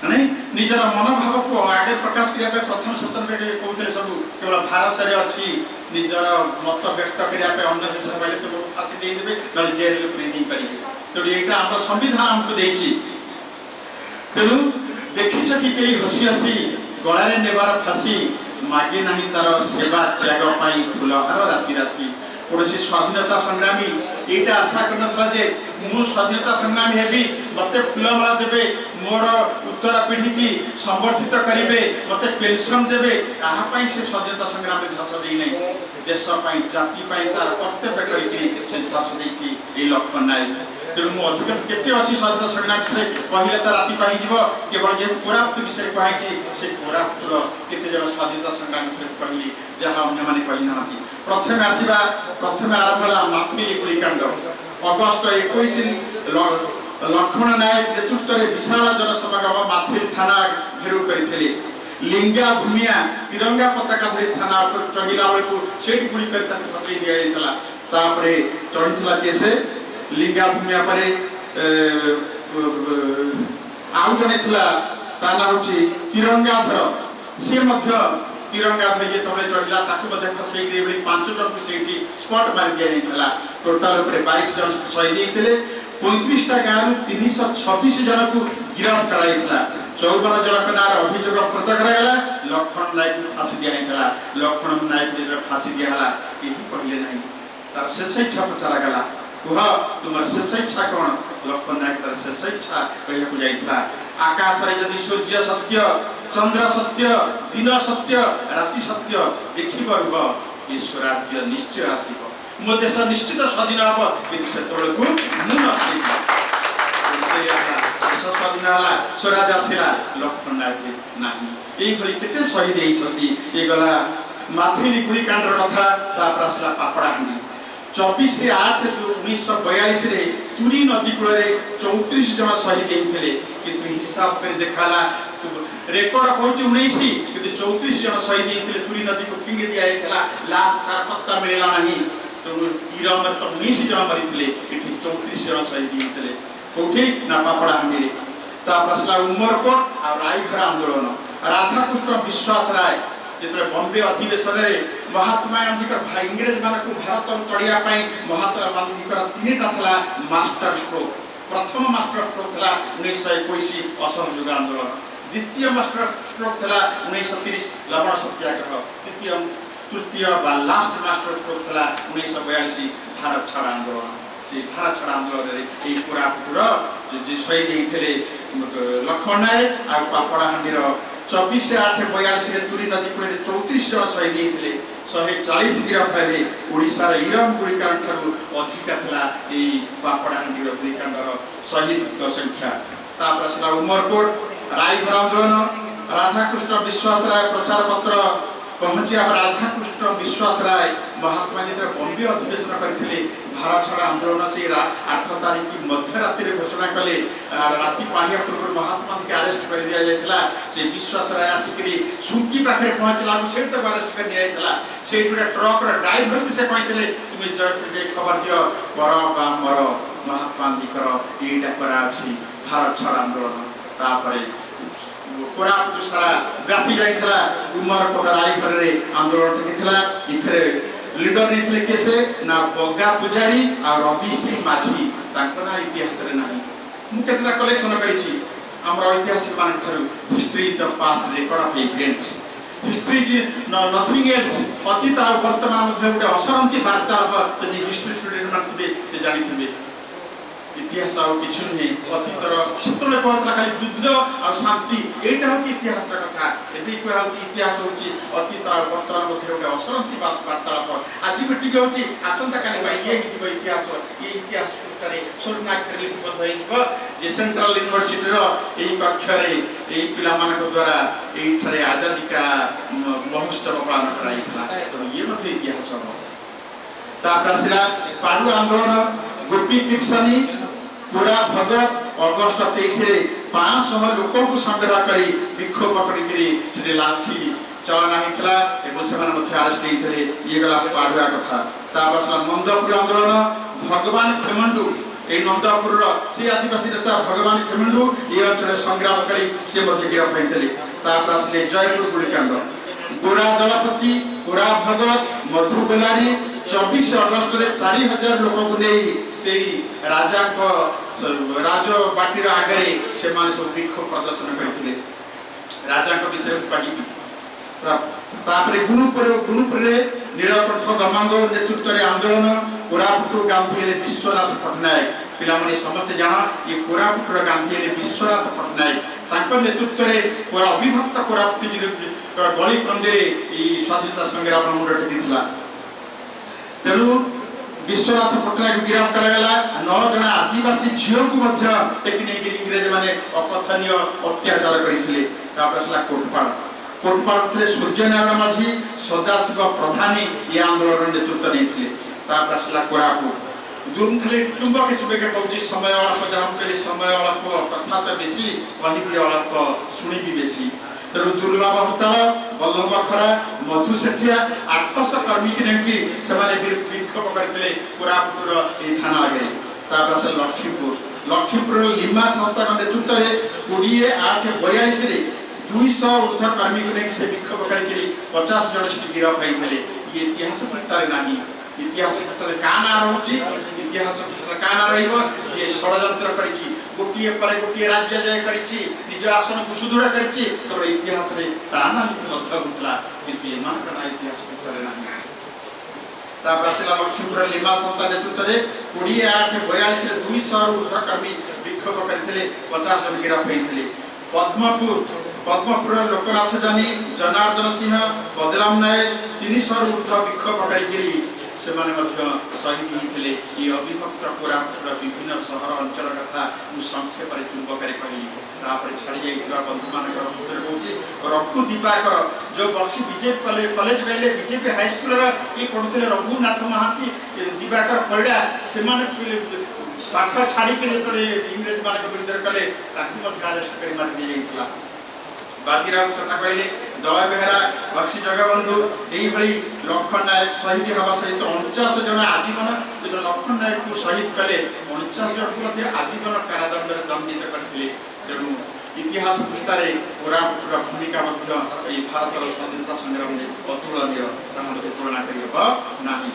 नहीं निजर मनोभाव को आगे प्रकाश करिया पे प्रथम सेशन में कहते सब केवल भारत रे अछि निजर मत व्यक्त करिया पे अन्य देश रे पहले तो फांसी दे देबे न जेल रे प्रेरी पारि तो एटा हमर संविधान हमको देछि तेनु देखि छ कि केही हसी हसी गळा रे नेबार फांसी मागे नहीं तार सेवा त्याग पाई फुलहार राशि राशि पड़ोसी स्वाधीनता संग्रामी एटा आशा करनथला जे मु स्वाधीनता संग्रामी हेबी मते फुलमाला देबे मोर उत्तर पीढ़ी की संवर्धित करिवे मते पेंशन देबे कहा पई से स्वाधीनता संग्राम में झांस देई नै देश पई जाति पई तार कर्तव्य करी के से झांस देछि ए लक्ष्मण नायक तेणु मु अधिक केते अछि स्वाधीनता संग्राम से पहिले त राति पाई जीव केवल जे कोरापुट विषय कहै से कोरापुट केते जन स्वाधीनता संग्राम से कहली जहां अन्य माने कहि नाथि प्रथम आसीबा प्रथम आरंभ होला माथली गुलिकांड अगस्त 21 लक्ष्मण नायक नेतृत्व रे विशाल जन समागम माथली थाना घेरू करिथिले लिंगा भूमिया तिरंगा पताका धरि थाना पर चढ़िला बेलू सेठी गुली कर ताके फसई दिया जायतला तापरे चढ़ितला केसे लिंगा भूमिया परे आउ जने थिला ताना होची तिरंगाधर से मध्य तिरंगाधर ये तले चढ़िला ताकू मध्य फसई रे बली 5 जन को सेठी स्पॉट मार दिया जायतला टोटल ऊपर 22 जन शहीद होइतले 35 टा गांव 326 जन को गिरफ्त कराइतला 54 जन नार अभियोग प्रत करागला लक्ष्मण नायक को फांसी दिया जायतला लक्ष्मण नायक को फांसी दिया हला केही पहिले नहीं तार शेष इच्छा पचरा गला कुह तुमर शेष इच्छा कौन लक्ष्मण नायक तार शेष इच्छा कहिया को जाइतला आकाश रे यदि सूर्य सत्य चंद्र सत्य दिन सत्य राति सत्य देखि परब ये स्वराज्य निश्चय आसीबो मो देश निश्चित स्वाधीन हबो कि से तोळकु मु नथि स्वाधीन हला स्वराज आसिला लक्ष्मण नायक नाही एई भली केते शहीद हेइ छथि ए गला माथिली गुली कांडर कथा तापर आसिला पापड़ा हंडी 24/8/1942 रे तुरी नदी कूल रे 34 जन शहीद हेइथिले किंतु हिसाब कर देखाला रेकॉर्ड कहूची 19 किंतु 34 जन शहीद हेइथिले तुरी नदी को पिंग दिया हेइथला लाश तार पत्ता मिलेला नाही तो इराम तो 19 जन मरिथिले एठी 34 जन शहीद हेइथिले कोठी ना पापड़ा हंडी रे तापर आसला उमरकोट और रायघर आंदोलन राधाकृष्ण विश्वास राय जिते बॉम्बे अधिवेशन में महात्मा गांधी इंग्रेज मान को भारत तड़िया महात्मा गांधी तीन था मास्टर स्ट्रोक। प्रथम मास्टर स्ट्रोक था 1921 असहयोग आंदोलन, द्वितीय मास्टर स्ट्रोक था 1930 लवण सत्याग्रह, तृतीय लास्ट मास्टर स्ट्रोक था 1942 भारत छाड़ आंदोलन। से भारत छाड़ आंदोलन कोरापुटर शहीद होते लक्ष्मण नायक आ पापड़ाहांडीर 24/8/42 तुरी नदी कूल 34 जन शहीद होते 140 गिरफ है। ओडिशार इरम गुड़िकांड ठारू अधिका था पापड़ाहांडीर गुड़िकांडर शहीद संख्या। तापर उमरकोट रायघर आंदोलन, राधाकृष्ण विश्वास राय प्रचार पत्र पहुंचा। राधाकृष्ण विश्वास राय महात्मा गांधी बॉम्बे अधिवेशन करते भारत छाड़ आंदोलन से 8 तारीख की मध्यरात्रि घोषणा कले। राति पाहिया पूर्व महात्मा गांधी अरेस्ट कर दिया जायतला। से विश्वास राय आसिक सुंकी पाखे पहुंचला से अरेस्ट कर दिया जायतला। से ट्रक ड्राइवर भी से कहते तुम्हें जयपुर जाए खबर दियो कर मर महात्मा गांधी ये करा भारत छाड़ आंदोलन। तापर कोरापुट सारा व्यापी जाइए उमरकोट रायघर आंदोलन इथे लीडर नहीं किसे ना बगा पूजारी आ रवि सिंह माझी ना इतिहास ना मुझे कलेक्शन कर ऐतिहासिक मान history the past record of events history nothing else अतीत और वर्तमान गोटे असरंती वार्ता यदि हिस्ट्री स्टूडेंट मान थे जानी इतिहास आउ किसी नुहे अतीतर से कहता खाली युद्ध और शांति यहाँ हूँ इतिहास कथा एवं कह इतिहास हूँ अतीत और वर्तमान मध्य गोटे असरंती वार्तालाप आज भी टी हूँ आसंता काली ये इतिहास ये इतिहास पृष्ठ स्वर्णाक्षर लिपिबद्ध हो सेंट्रल यूनिवर्सिटी कक्ष पिला द्वारा ये आजादी का महोत्सव पालन कर ये इतिहास हम। तापर आसला पाडु आंदोलन, गोपी किर्सानी पूरा भगत अगस्ट 23 500 लोकों को संग्रह कर विक्षोभ पकड़ी लाठी चलना होता अरेस्ट होते ये गला पाडुआ कथा। तापर नंदपुर आंदोलन, भगवान खेमंडू ये नंदपुर से आदिवासी नेता भगवान खेमंडू ये अंचल संग्राम कर गिरफ होते। तापर आसले जयपुर गुड़िकांड, गोरा दलपति, गोरा भगत, मधु बेलारी 24 अगस्त 4000 लोक को नहीं से राजा को राजबाटी आगे से सब विक्षोभ प्रदर्शन करते राजा विषय कह। गुणुपुर नीलकंठ गमांग नेतृत्व में आंदोलन, कोरापुट गांधी विश्वनाथ पट्टनायक पिलाने समस्ते जान ये कोरापुटर गांधी विश्वनाथ पट्टनायक नेतृत्व में अविभक्त कोरापुट गली कंदे स्वाधीनता संग्राम मुंड टेकी। तेणु विश्वनाथ पट्टनायक गिरफ्त करागला। 9 जन आदिवासी झील को टेकी नहीं इंग्रेज मैंने अकथनीय अत्याचार करते। कोटपाड़ कोटपाड़ थे सूर्यनारायण माझी, सदाशिव प्रधानी ये आंदोलन नेतृत्व नहीं। आसला कोरापुट दूर खाली चुंबक चुबेक कहूँ समय अल्प जहाँ कहली समय अल्प कथा तो बेसी कह अल्प शुणी भी बेसी। तेणु दुर्लभ हुताल, बल्लभ खरा, मधु सेठिया 800 कर्मी की नहीं विक्षोभ करते कोरापुटर ये थाना आगे। तापर लक्ष्मीपुर लिमा संस्था नेतृत्व में 20/8/42 200 ऊर्ध्व कर्मी को लेकिन से विक्षोभ कर 50 जन से गिरफ होते। ये इतिहास पृष्ठ ना इतिहास पृष्ठ क्या ना रही इतिहास पृष्ठ क्या ना रे षड्यंत्र कर गोटे पर गोटे राज्य जय कर निज आसन को सुदृढ़ कर इतिहास ना होता कि इतिहास पृष्ठ ना। आसला लक्ष्मीपुर लिमा संस्था नेतृत्व में 20/8/42 200 ऊर्ध्व कर्मी विक्षोभ करते 50 जन गिरफ होते। पद्मपुर लोकनाथ जानी, जनार्दन सिंह, बदराम नायक 300 ऊर्ध्व विक्षोभ कर शहीद होते। ये अविभक्त कोरापुटर विभिन्न सहर अंचल कथा संक्षेप चुंबक कही छाड़ी जाइए बंधु मान कहूँ रघु दीपाकर जो बक्सी बीजेपी कॉलेज कहले बीजेपी हाईस्कूल ये पढ़ुते रघुनाथ महांती दीपाकर परिड़ा से पाठ छाड़ी इंग्रेज मान विरुद्ध कले अरेस्ट कर मार दी जाइए। बाजीराव कथा कहले दया बेहरा, बक्सी जगबंधु यही लक्ष्मण नायक शहीद हवा सहित 49 जन आजीवन जो लक्ष्मण नायक को शहीद कले 49 जन को आजीवन कारादंड दंडित करते। तेणु इतिहास पृष्ठारे कोरापुटर भूमिका मध्य एई भारतर स्वाधीनता संग्राम अतुलनीय ताहा मते तुलना करिबा नाही।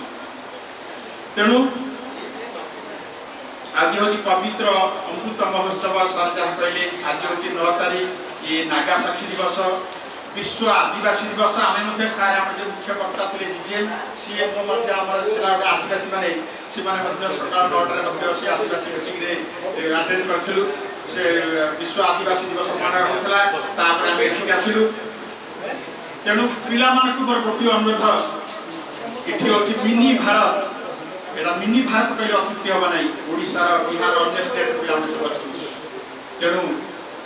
तेणु आज हूँ पवित्र अमृत महोत्सव सर जहाँ कहले आज हूँ 9 तारीख ये नागा साक्षी दिवस विश्व आदिवासी दिवस आम सारे आम जो मुख्य वक्ता थे जीजेल सीएम गोटे आदिवासी मैंने सकाल 9टार से आदिवासी मीटिंग आटेड करूँ से विश्व आदिवासी दिवस मना होता आम एठिक आसलु। तेणु पिला मोर गोटे अनुरोध ये हूँ मिनी भारत एटा मिनी भारत कहले अत्युक्ति हम ना ओडिशार बिहार अन्य स्टेट पिला सब अच्छे। तेणु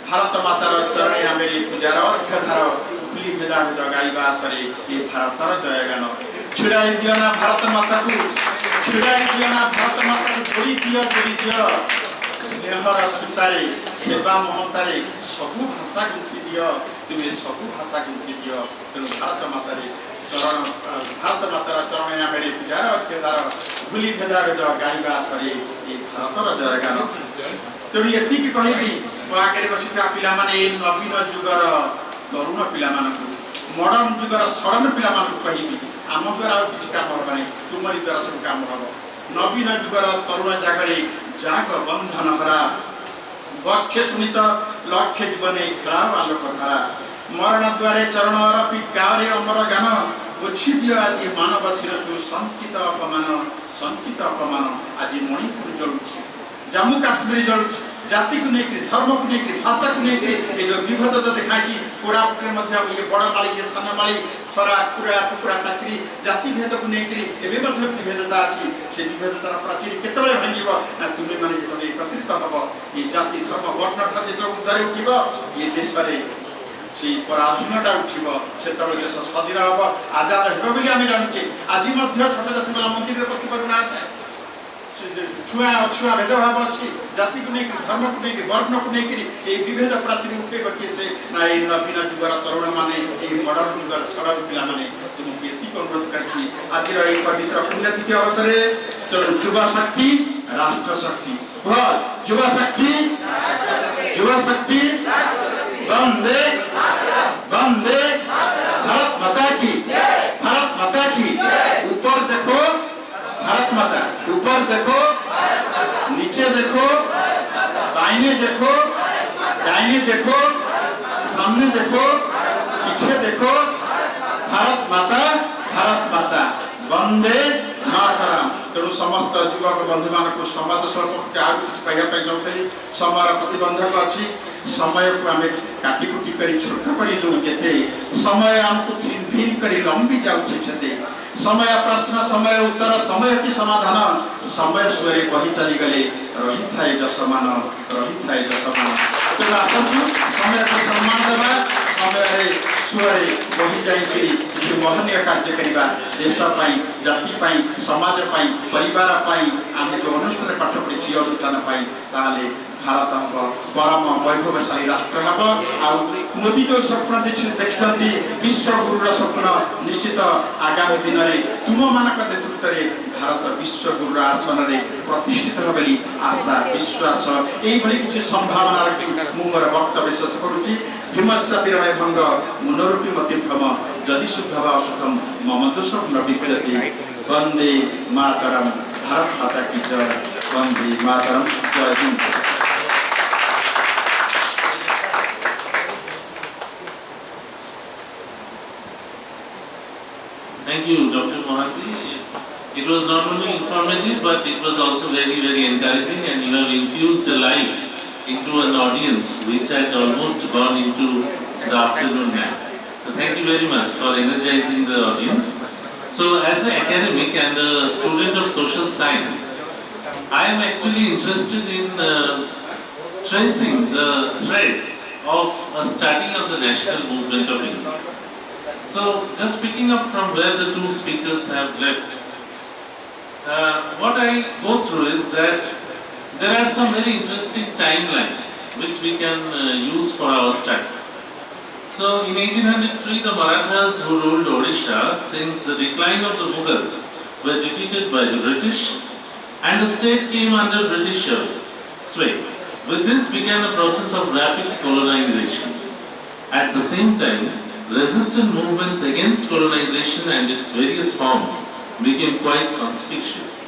भारत मातार चरणे आमे पूजार अर्घ्यधार उखली भेदा भेद गाइबा आसरे ये भारतर जयगान छिड़ाई दियना भारत माता को छिड़ाई दियना भारत माता को जोड़ी दियो स्नेहर सूतारे सेवा ममतारे सबु भाषा गुंथि दियो तुम्हें सबु भाषा गुंथि दियो। तेणु भारत मातार चरण आमे पूजार अर्घ्यधार उखली भेदा भेद गाइबा आसरे ये भारतर जयगान। तेणु ये कहबी मो आगे बसी पिला नवीन जुगर तरुण पिला मॉडर्न जुगर सड़न पिला कहबी आम द्वारा किसी काम हम ना तुमरी द्वारा सब काम हम। नवीन जुगर तरुण जगह जाग बंधन हरा बक्ष सुनित लक्ष्य जीवन खेला आलोक धारा मरण द्वारे चरण अरपी गाँव अमर गान बुझी दियो आज मानव शिरसु संचित अपमान आज मणिपुर जलुची जम्मू काश्मीर जलुची जाति को लेकर धर्म को लेकर भाषा को लेकर ये जो विभेदता दिखाई कोरापुटे ये बड़ माली ये सान माली खरा कुरा टुकुरा टाकरी जाति भेद को लेकर विभेदता अच्छी से विभेदतार प्राचीर केतबे भांगिब ना तुम्हें माने जो एकत्रित हम ये जाति धर्म वर्ण जो उद्धार उठब ये देश में से पराधीनता उठब से देश स्वाधीन हम आजाद होगा जानूचे आज छोट जाति वाला मंदिर में पशि पारना छुआ अछुआ भेदभाव अच्छी जाति को लेकर धर्म को लेकर वर्ण को लेकर विभेद प्राचीर उठेब किए से ना ये नवीन जुगर तरुण माने मॉडर्न जुगर सड़क पिला तुमको ये अनुरोध करती आज पवित्र पुण्यतिथि अवसर तेणु युवा शक्ति राष्ट्र शक्ति युवा शक्ति वंदे वंदे भारत माता की ऊपर देखो भारत माता ऊपर देखो नीचे देखो बाइने देखो दाहिने देखो सामने देखो पीछे देखो भारत माता वंदे मातरम। तेणु समस्त युवक बंधु मान को समाज स्वल्प आज किसी कहवाई चाहूँगी समय प्रतिबंधक अच्छी समय को आम काटिकुटी कर छोट कर देते समय आमको भिन भिन कर लंबी जाते समय प्रश्न समय उत्तर समय की समाधान समय सुरे कही चलीगले रही थाए जसमान तेणु आसतु समय को सम्मान देवा समय सुरे कही जाकि किसी महनीय कार्य करवा देशपाई जातिपाई समाजपाई परिवार आम जो अनुष्ठान पाठ पढ़ी अनुष्ठान ताले भारत हम परम वैभवशाली राष्ट्र हम आ मोदी जो स्वप्न देखते विश्व गुरुर स्वप्न निश्चित आगामी दिन में तुम मान नेतृत्व में भारत विश्व गुरुर आसन में प्रतिष्ठित हो बोली आशा विश्वास यही किसी संभावना रखी मोर वक्तव्य शेष करुच्ची। भीमस्या विरणे भंग मनोरूपी मति भ्रम जदि शुद्ध वा अशुद्धम मम दोषम न विपदति वंदे मातरम भारत माता की जय वंदे मातरम जय Hind. Thank you, Dr. Mohanty. It was not only informative, but it was also very, very encouraging, and you have infused a life into an audience which had almost gone into the afternoon nap. So thank you very much for energizing the audience. So as an academic and a student of social science, I am actually interested in tracing the threads of a study of the national movement of India. So, just picking up from where the two speakers have left, what I go through is that there are some very interesting timelines which we can use for our study. So, in 1803, the Marathas who ruled Odisha since the decline of the Mughals were defeated by the British, and the state came under British sway. With this began a process of rapid colonization. At the same time, resistant movements against colonization and its various forms became quite conspicuous.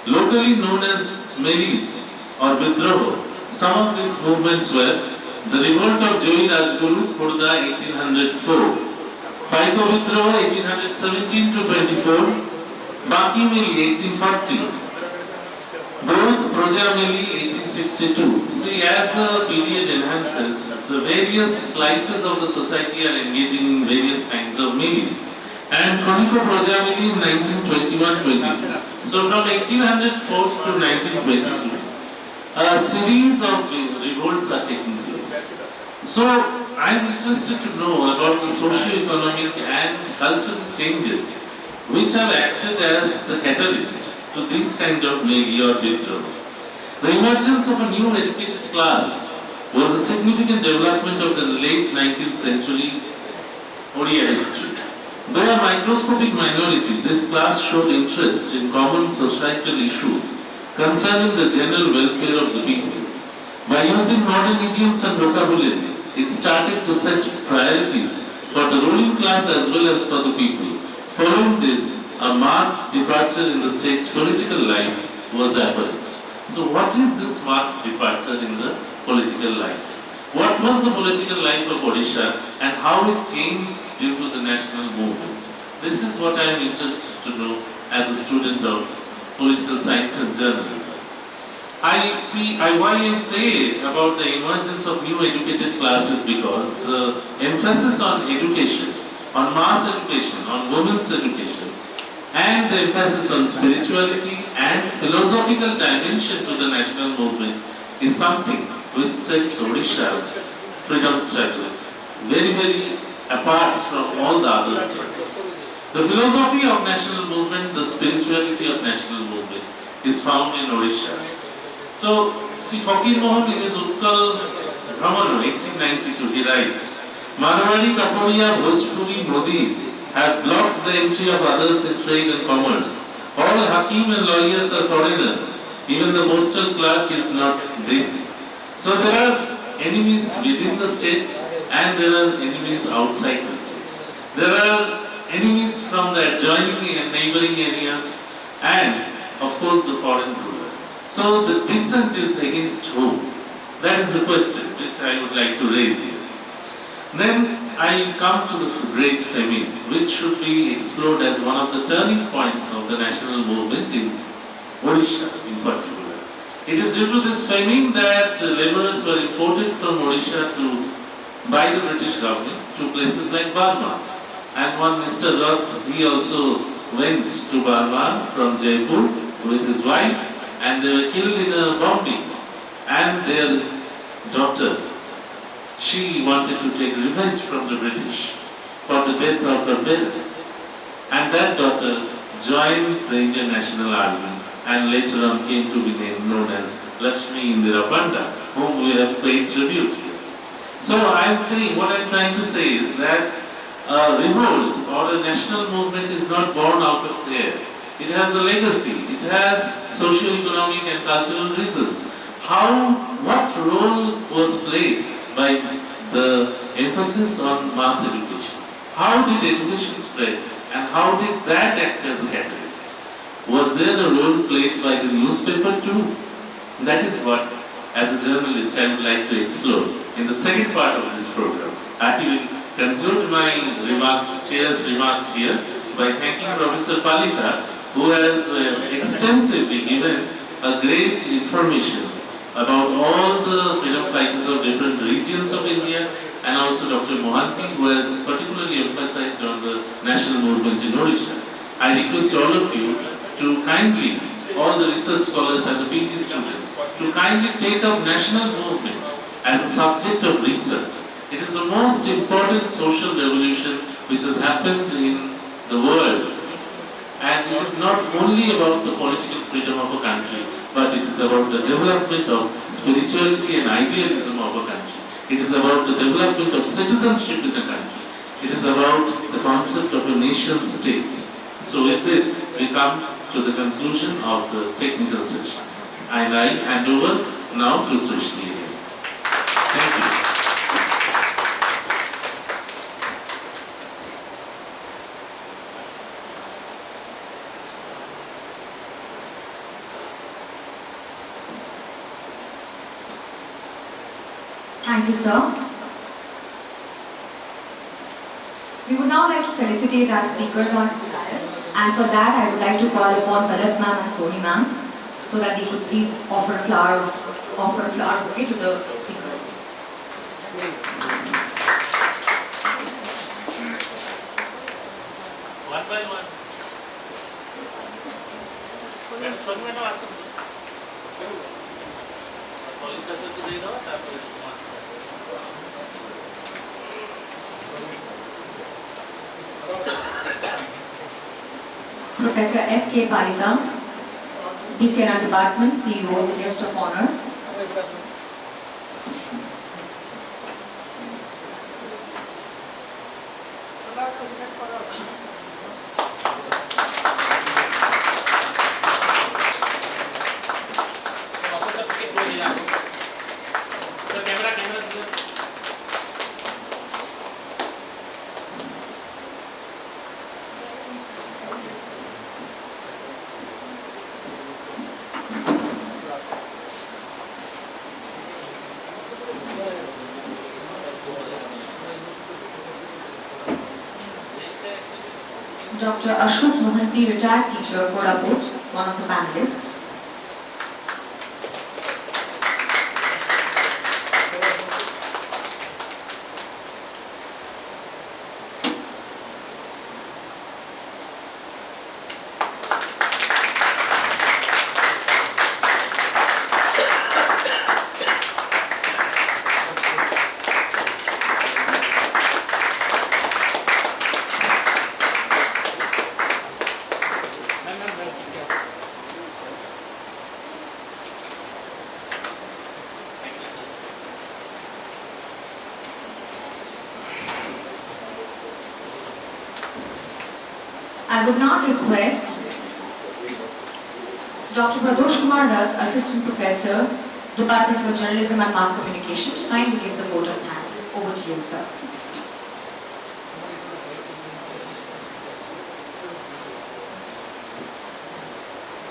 Locally known as melis or Bidroho, some of these movements were the revolt of Joi Rajguru, Khurda 1804, Paiko Bidroho 1817 to 24, Baki Meli 1840, Brodh Proja Meli 1862. See, as the period enhances, the various slices of the society are engaging in various kinds of melis. And Koniko Proja Meli in 1921-22. So from 1804 to 1922, a series of revolts are taking place. So I am interested to know about the socio-economic and cultural changes which have acted as the catalyst to this kind of meli or Bidroh. The emergence of a new educated class was a significant development of the late 19th century Oriya history. Though a microscopic minority, this class showed interest in common societal issues concerning the general welfare of the people. By using modern idioms and vocabulary, it started to set priorities for the ruling class as well as for the people. Following this, a marked departure in the state's political life was apparent. So what is this marked departure in the political life? What was the political life of Odisha and how it changed due to the national movement? This is what I am interested to know as a student of political science and journalism. Why I say about the emergence of new educated classes because the emphasis on education, on mass education, on women's education, and the emphasis on spirituality and philosophical dimension to the national movement is something which sets Odisha's freedom struggle very, very apart from all the other states. The philosophy of national movement, the spirituality of national movement is found in Odisha. So, see, Fakir Mohan in his Utkal Brahmana 1892, he writes, Marwari, Kaporia, Bhojpuri, Modis have blocked the entry of others in trade and commerce. All Hakim and lawyers are foreigners. Even the postal clerk is not basic. So there are enemies within the state and there are enemies outside the state. There are enemies from the adjoining and neighboring areas and of course the foreign ruler. So the dissent is against whom? That is the question which I would like to raise here. Then I come to the great famine, which should be explored as one of the turning points of the national movement in Odisha in particular. It is due to this famine that laborers were imported from Odisha by the British government to places like Burma. And one Mr. Rath, he also went to Burma from Jaipur with his wife and they were killed in a bombing. And their daughter, she wanted to take revenge from the British for the death of her parents. And that daughter joined the Indian National Army and later on came to be known as Lakshmi Indira Panda, whom we have paid tribute here. So I am saying, what I am trying to say is that a revolt or a national movement is not born out of air. It has a legacy, it has socio-economic and cultural reasons. What role was played by the emphasis on mass education? How did education spread and how did that act as a catalyst? Was there a role played by the newspaper too? That is what, as a journalist, I would like to explore in the second part of this program. I will conclude my chair's remarks here by thanking Professor Palita, who has extensively given a great information about all the freedom fighters of different regions of India, and also Dr. Mohanty, who has particularly emphasized on the national movement in Odisha. I request all of you to kindly, all the research scholars and the PG students, to kindly take up national movement as a subject of research. It is the most important social revolution which has happened in the world. And it is not only about the political freedom of a country, but it is about the development of spirituality and idealism of a country. It is about the development of citizenship in the country. It is about the concept of a nation state. So with this, we come to the conclusion of the technical session. And I hand over now to Srishti. Thank you, sir. We would now like to felicitate our speakers on dais, and for that I would like to call upon Talat ma'am and Soni ma'am so that they could please offer a flower bouquet to the speakers. One by one. Madam, Soni madam, ask me. Polita sir ko dei daw, tapos Professor S.K. Palita, BCNR Department, CEO, Guest of Honor. Dr. Ashok Mohanty, retired teacher, Kolhapur, one of the panelists. I would now request Dr. Pradosh Kumar Dutt, Assistant Professor, Department of Journalism and Mass Communication, to kindly give the vote of thanks. Over to you, sir.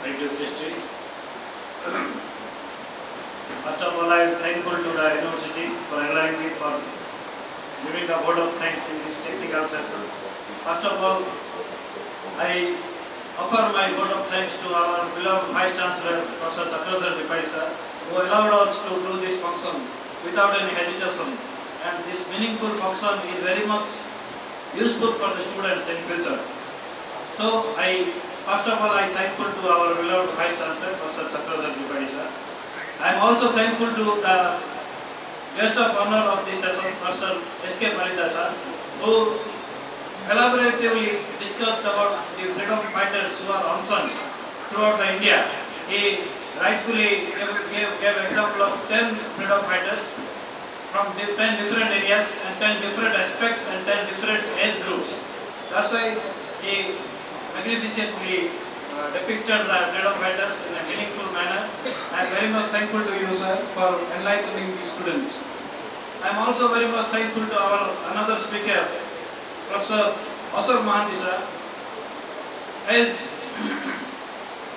Thank you, Srishti. First of all, I am thankful to the university for allowing me for giving a vote of thanks in this technical session. First of all, I offer my vote of thanks to our beloved Vice Chancellor, Professor Krantiteertha sir, who allowed us to do this function without any hesitation. And this meaningful function is very much useful for the students in future. So, first of all, I am thankful to our beloved Vice Chancellor, Professor Krantiteertha sir. I am also thankful to the guest of honor of this session, Professor S.K. Palita sir, who elaboratively discussed about the freedom fighters who are unsung throughout the India. He rightfully gave example of 10 freedom fighters from 10 different areas and 10 different aspects and 10 different age groups. That's why he magnificently depicted the freedom fighters in a meaningful manner. I am very much thankful to you, sir, for enlightening the students. I am also very much thankful to our another speaker, Professor Ashok Mohanty sir, is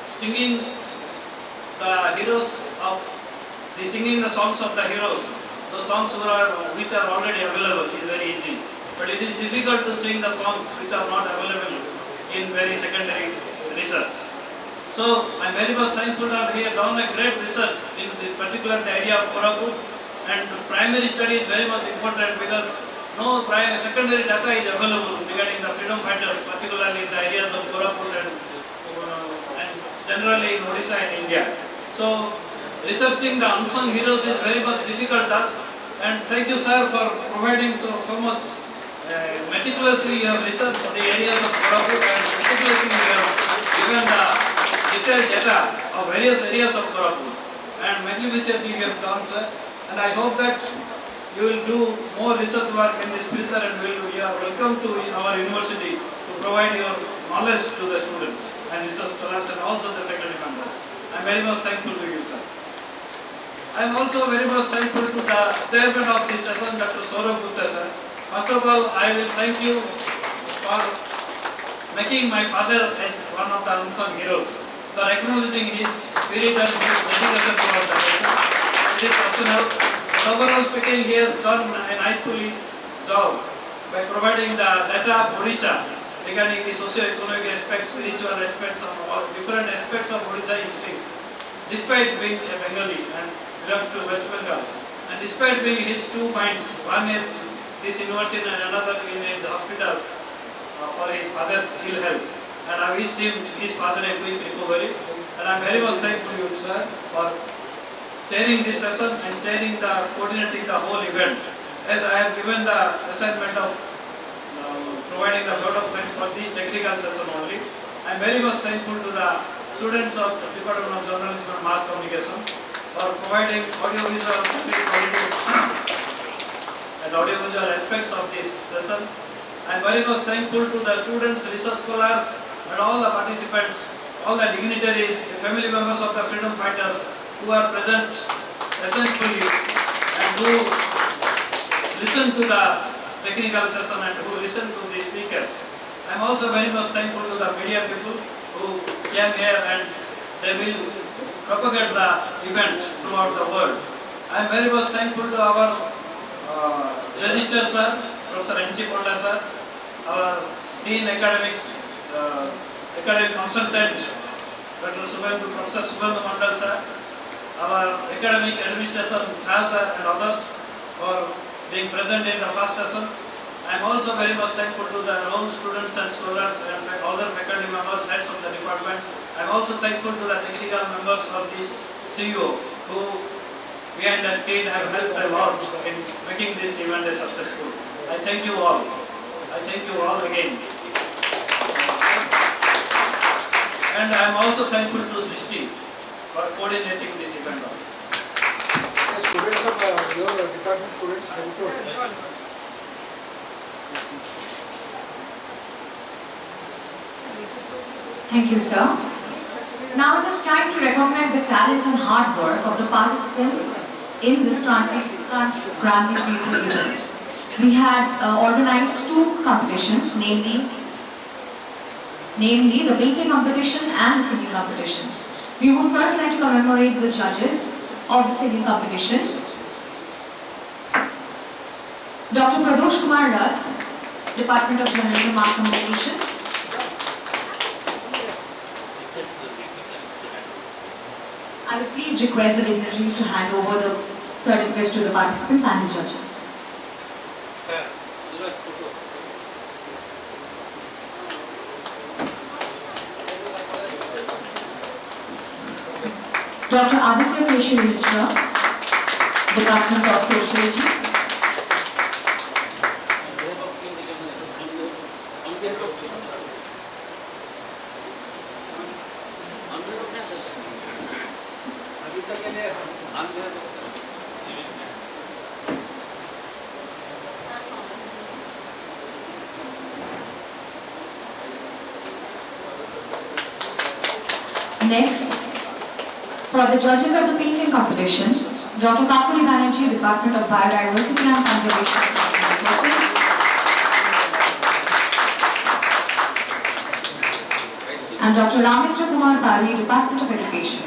singing the songs of the heroes. Those songs which are already available is very easy, but it is difficult to sing the songs which are not available in very secondary research. So I am very much thankful that he has done a great research in the particular area of Koraput, and primary study is very much important because no secondary data is available regarding the freedom fighters, particularly in the areas of Koraput and generally in Odisha and India. So, researching the unsung heroes is very much difficult task, and thank you, sir, for providing so much meticulously. You have researched the areas of Koraput and meticulously you have given the detailed data of various areas of Koraput, and magnificently you have done, sir. And I hope that you will do more research work in this future, and you are welcome to our university to provide your knowledge to the students and research scholars and also the faculty members. I am very much thankful to you, sir. I am also very much thankful to the chairman of this session, Dr. Saurabh Gupta, sir. First of all, I will thank you for making my father as one of the unsung heroes, for acknowledging his spirit and his dedication towards the nation. It is personal. But overall speaking, he has done a nicely job by providing the data of Odisha regarding the socio-economic aspects, spiritual aspects, of all different aspects of Odisha history. Despite being a Bengali and belongs to West Bengal, and despite being his two minds, one in this university and another in his hospital for his father's ill health, and I wish him his father a quick recovery. And I am very much thankful to you, sir, for chairing this session and chairing the coordinating the whole event. As I have given the assignment of providing the vote of thanks for this technical session only, I am very much thankful to the students of the Department of Journalism and Mass Communication for providing audiovisual and audiovisual aspects of this session. I am very much thankful to the students, research scholars, and all the participants, all the dignitaries, the family members of the freedom fighters who are present essentially and who listen to the technical session and who listen to the speakers. I am also very much thankful to the media people who came here and they will propagate the event throughout the world. I am very much thankful to our Registrar Sir, Professor N.C. Ponda Sir, our Dean Academics, Academic Consultant, Dr. Professor Subhendu Mandal Sir, our Academic Administration Jha Sir and others for being present in the first session. I am also very much thankful to the all students and scholars and other faculty members, heads of the department. I am also thankful to the technical members of this CEO who behind the screen have helped a lot in making this event a successful. I thank you all. I thank you all again. And I am also thankful to Srishti for coordinating this event. The students of your department students have to. Thank you, sir. Now it is time to recognize the talent and hard work of the participants in this Krantiteertha event. We had organized two competitions, namely the painting competition and the singing competition. We would first like to commemorate the judges of the singing competition. Dr. Pradosh Kumar Rath, Department of Journalism and Mass Communication. I would please request the dignitaries to hand over the certificates to the participants and the judges. Dr. Aditya Keshi Registrar, Department of Sociology. Next, for the judges of the painting competition, Dr. Kakuli Banerjee, Department of Biodiversity and Conservation Resources. And Dr. Ramendra Kumar Bali, Department of Education.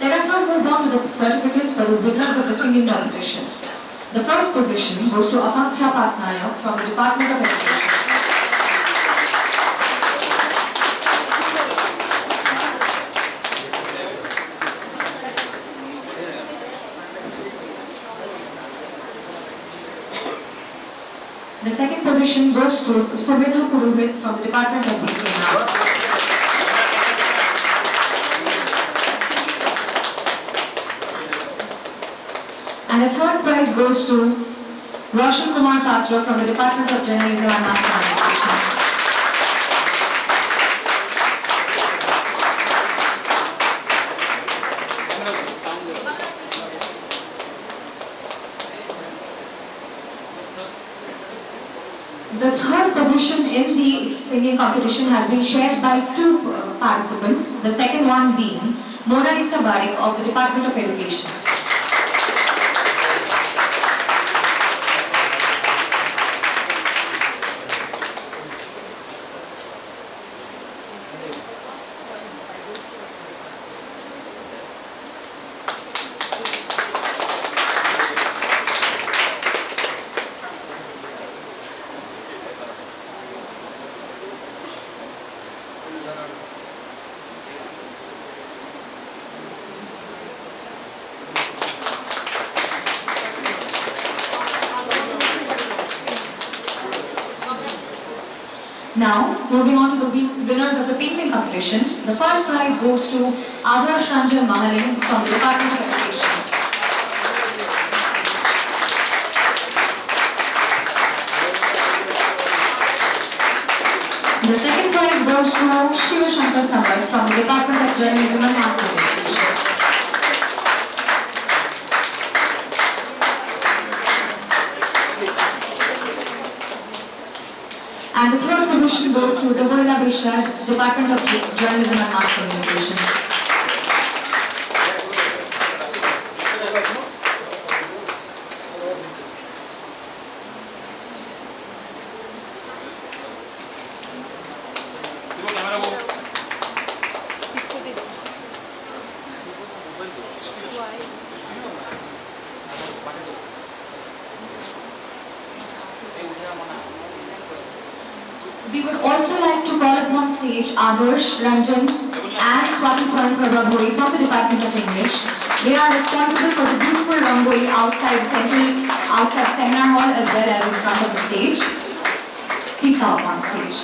Let us now move on to the certificates for the winners of the singing competition. The first position goes to Akanksha Patnaik from the Department of Education. The second position goes to Subedha Purohit from the Department of BCNR. And the third prize goes to Roshan Kumar Patra from the Department of Journalism and Mass Communication. The third position in the singing competition has been shared by two participants, the second one being Mona Lisa Barik of the Department of Education. Now, moving on to the winners of the painting competition, the first prize goes to Adarsh Ranjan Mahaling from the Department of Education. The second prize goes to Shiva Shankar Samarth from the Department of Journalism and Mass Communication. And the third position goes to Deborah Bishra's Department of Journalism and Mass Communication. We would also like to call upon stage Adarsh, Ranjan and Swati Swaranprabha Rangoli from the Department of English. They are responsible for the beautiful Rangoli outside seminar hall as well as in front of the stage. Please come up on stage.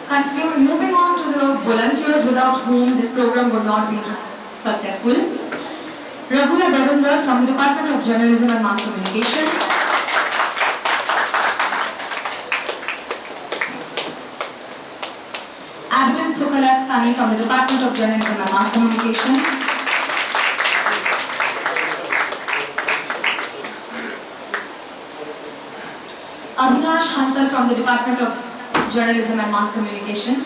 Continuing, moving on to the volunteers without whom this program would not be successful. Ragula Devendra from the Department of Journalism and Mass Communication. Abdus Thukalat Sani from the Department of Journalism and Mass Communication. Avinash Hantal from the Department of Journalism and Mass Communication.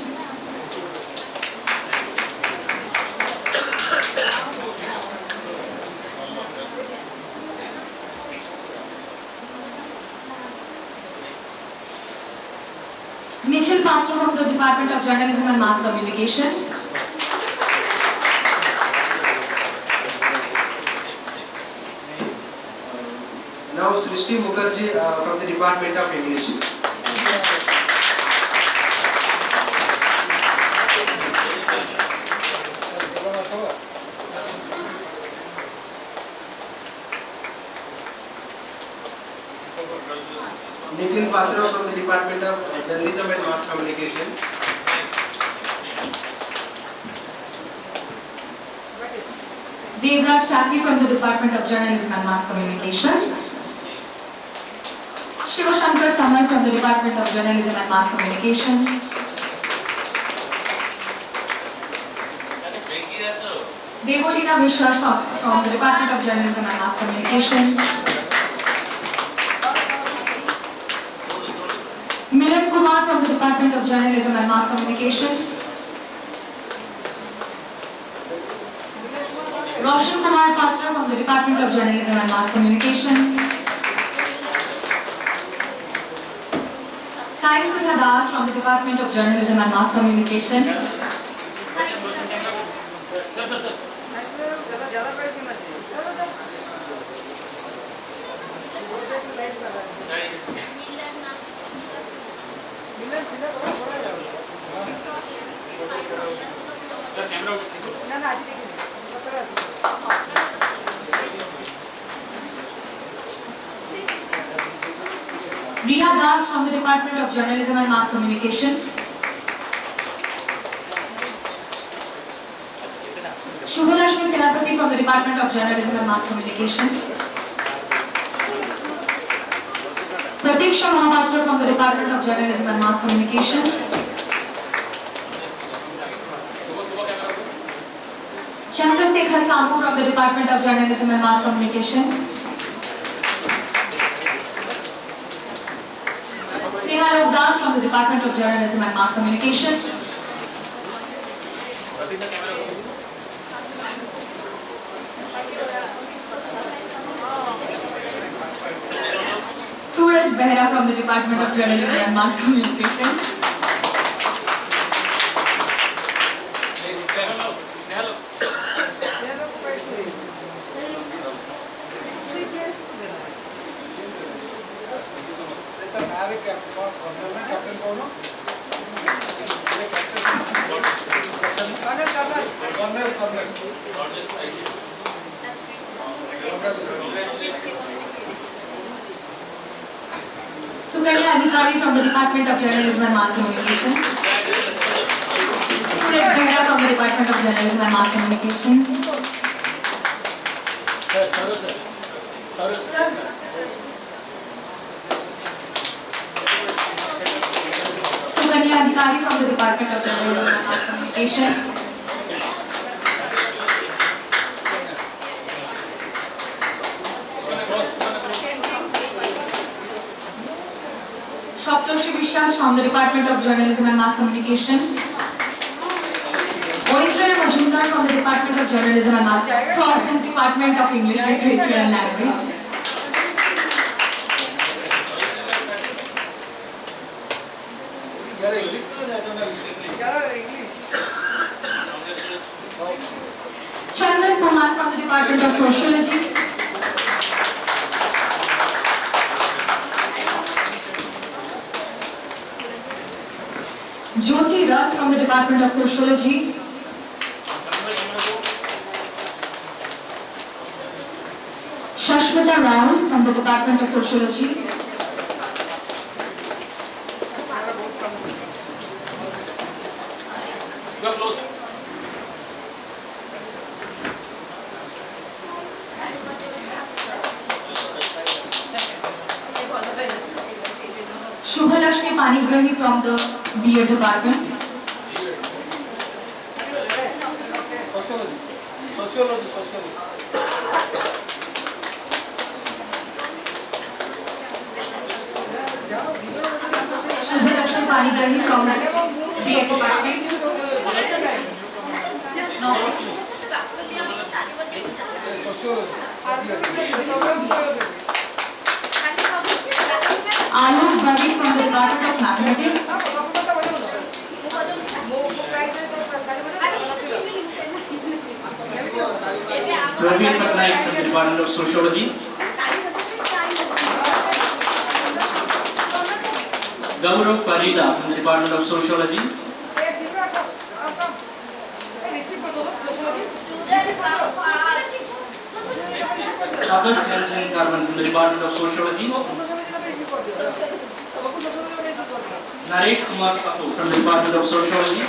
Nikhil Patra from the Department of Journalism and Mass Communication. Now Srishti Mukherjee from the Department of English. Nikhil Patra from the Department of Journalism and Mass Communication. Devraj Chakri from the Department of Journalism and Mass Communication. Shiva Shankar Samarth from the Department of Journalism and Mass Communication. Devolina Vishwas from the Department of Journalism and Mass Communication. Milan Kumar from the Department of Journalism and Mass Communication. Roshan Kumar Patra from the Department of Journalism and Mass Communication. Sai Sudha Das from the Department of Journalism and Mass Communication. Riya Das from the Department of Journalism and Mass Communication. Shubhalakshmi Senapati from the Department of Journalism and Mass Communication. Pratiksha Mahapatra from the Department of Journalism and Mass Communication. Chandrasekhar Samu from the Department of Journalism and Mass Communication. Sneha Das from the Department of Journalism and Mass Communication. Suraj Behra from the Department of Journalism and Mass Communication. Sukanya Adhikari from the Department of Journalism and Mass Communication. Suraj Behra from the Department of Journalism and Mass Communication. Sukanya Adhikari from the Department of Journalism and Mass Communication. Shaptoshi Vishwas from the Department of Journalism and Mass Communication. Oitra Majumdar from the Department of Journalism and Mass from the Department of English Literature and Language. Chandan Kumar from the Department of Sociology. Jyoti Rath from the Department of Sociology. Shashmita Rao from the Department of Sociology. Shubhalakshmi Panigrahi from the BA Department. Sociology. Shubhalakshmi Panigrahi from BA Department. No. Alok Bhavi from the Department of Mathematics. Praveen Patnaik from the Department of Sociology. Gaurav Parida from the Department of Sociology. Tapas Nelson Karman from the Department of Sociology. Naresh Kumar Sahu from the Department of Sociology.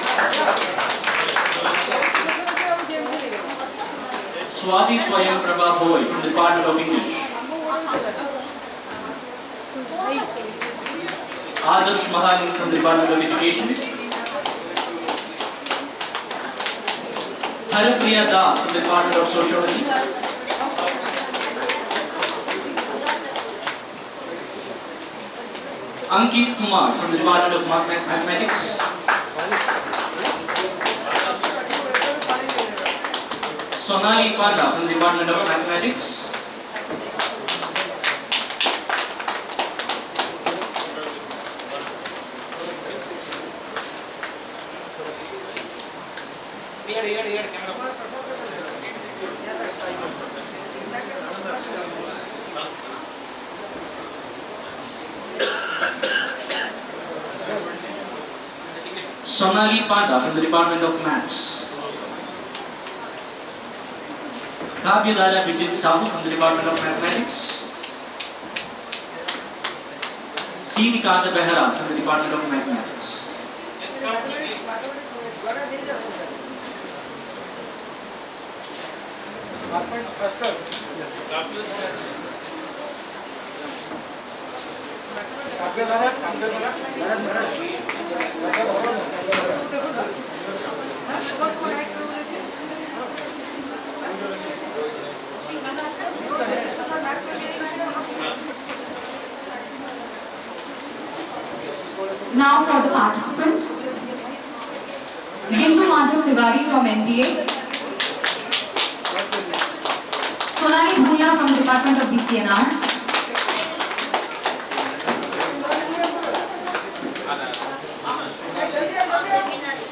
Swati Swayam Prabha Boy from the Department of English. Adarsh Mahani from the Department of Education. Haripriya Das from the Department of Sociology. Ankit Kumar from the Department of Mathematics. Sonali Panda from the Department of Mathematics. Sonali Panda from the Department of Maths. Kavyadara Vidit Sahu from the Department of Mathematics. Krantiteertha from the Department of Mathematics. Mathematics faster. Now for the participants. Bindu Madhav Tiwari from MBA. Sonali Bhuya from the Department of BCNR.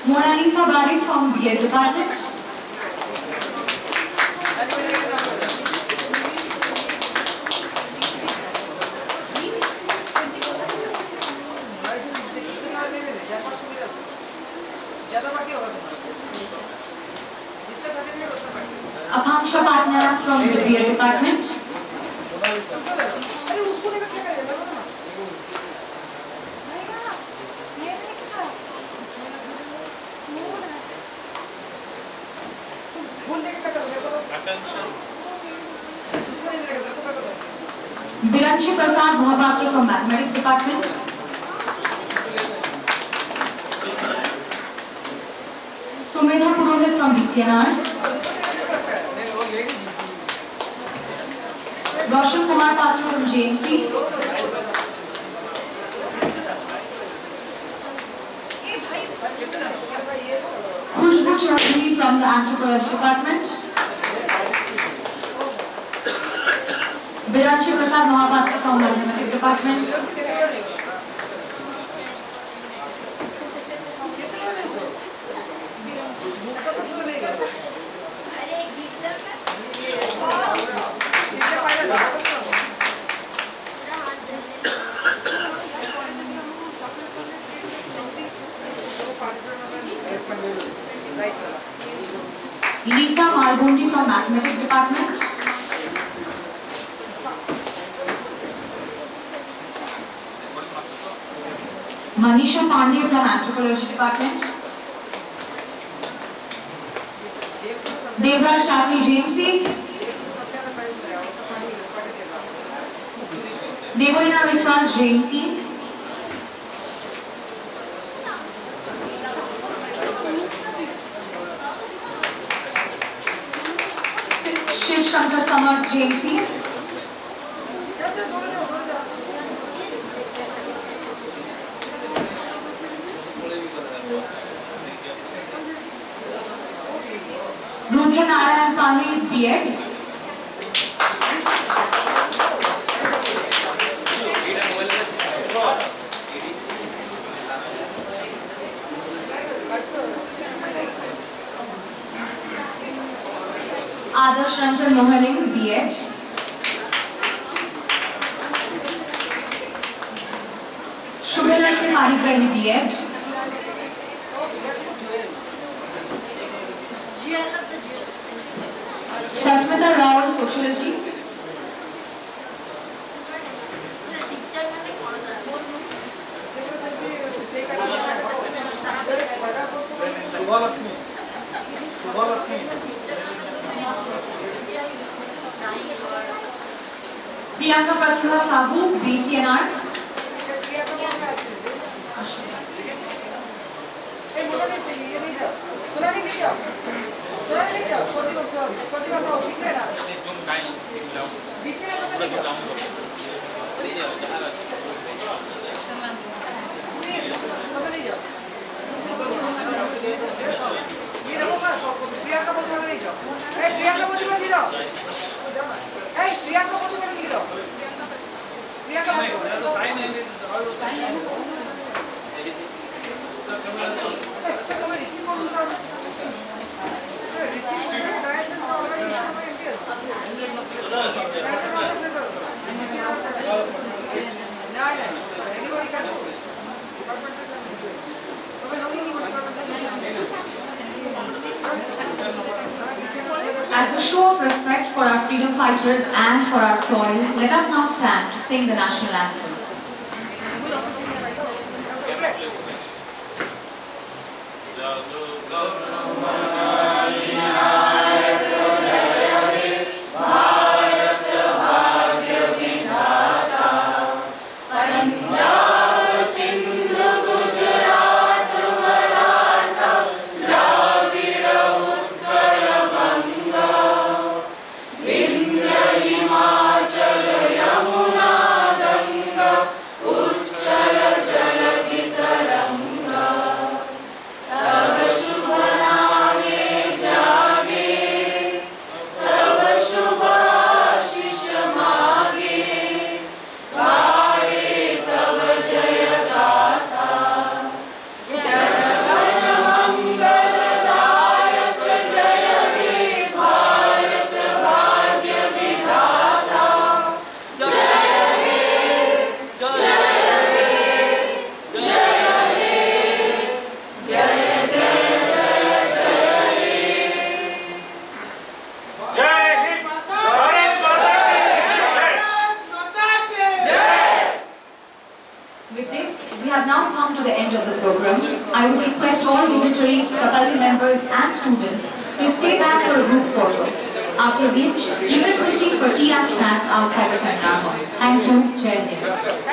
Mona Lisa Barik from BA Department. Akanksha Patna from the BA Department. Biranshi Prasad Mohapatra from Mathematics Department. Sumedha Purohit from BCNR. Roshan Kumar Patra from JMC. Khushbu Chaudhary from the Anthropology Department. Biranshi Prasad Mohapatra from Mathematics Department. Lisa Malbundi from Mathematics Department. Manisha Pandey from Anthropology Department. Devraj Tatni JMC. Devolina Vishwas JMC. Shiv Shankar Samarth JMC. Rudra Narayan Pani B.Ed. Adarsh Ranjan Mohaling B.Ed. Shubhalakshmi Parigrahi B.Ed. Shasmita Rao Sociology. Priyanka Pratibha Sahu BCNR. As a show of respect for our freedom fighters and for our soil, let us now stand to sing the national anthem. the end of the program, I would request all dignitaries, faculty members and students to stay back for a group photo, after which you will proceed for tea and snacks outside the seminar hall. Thank you. Jai Hind.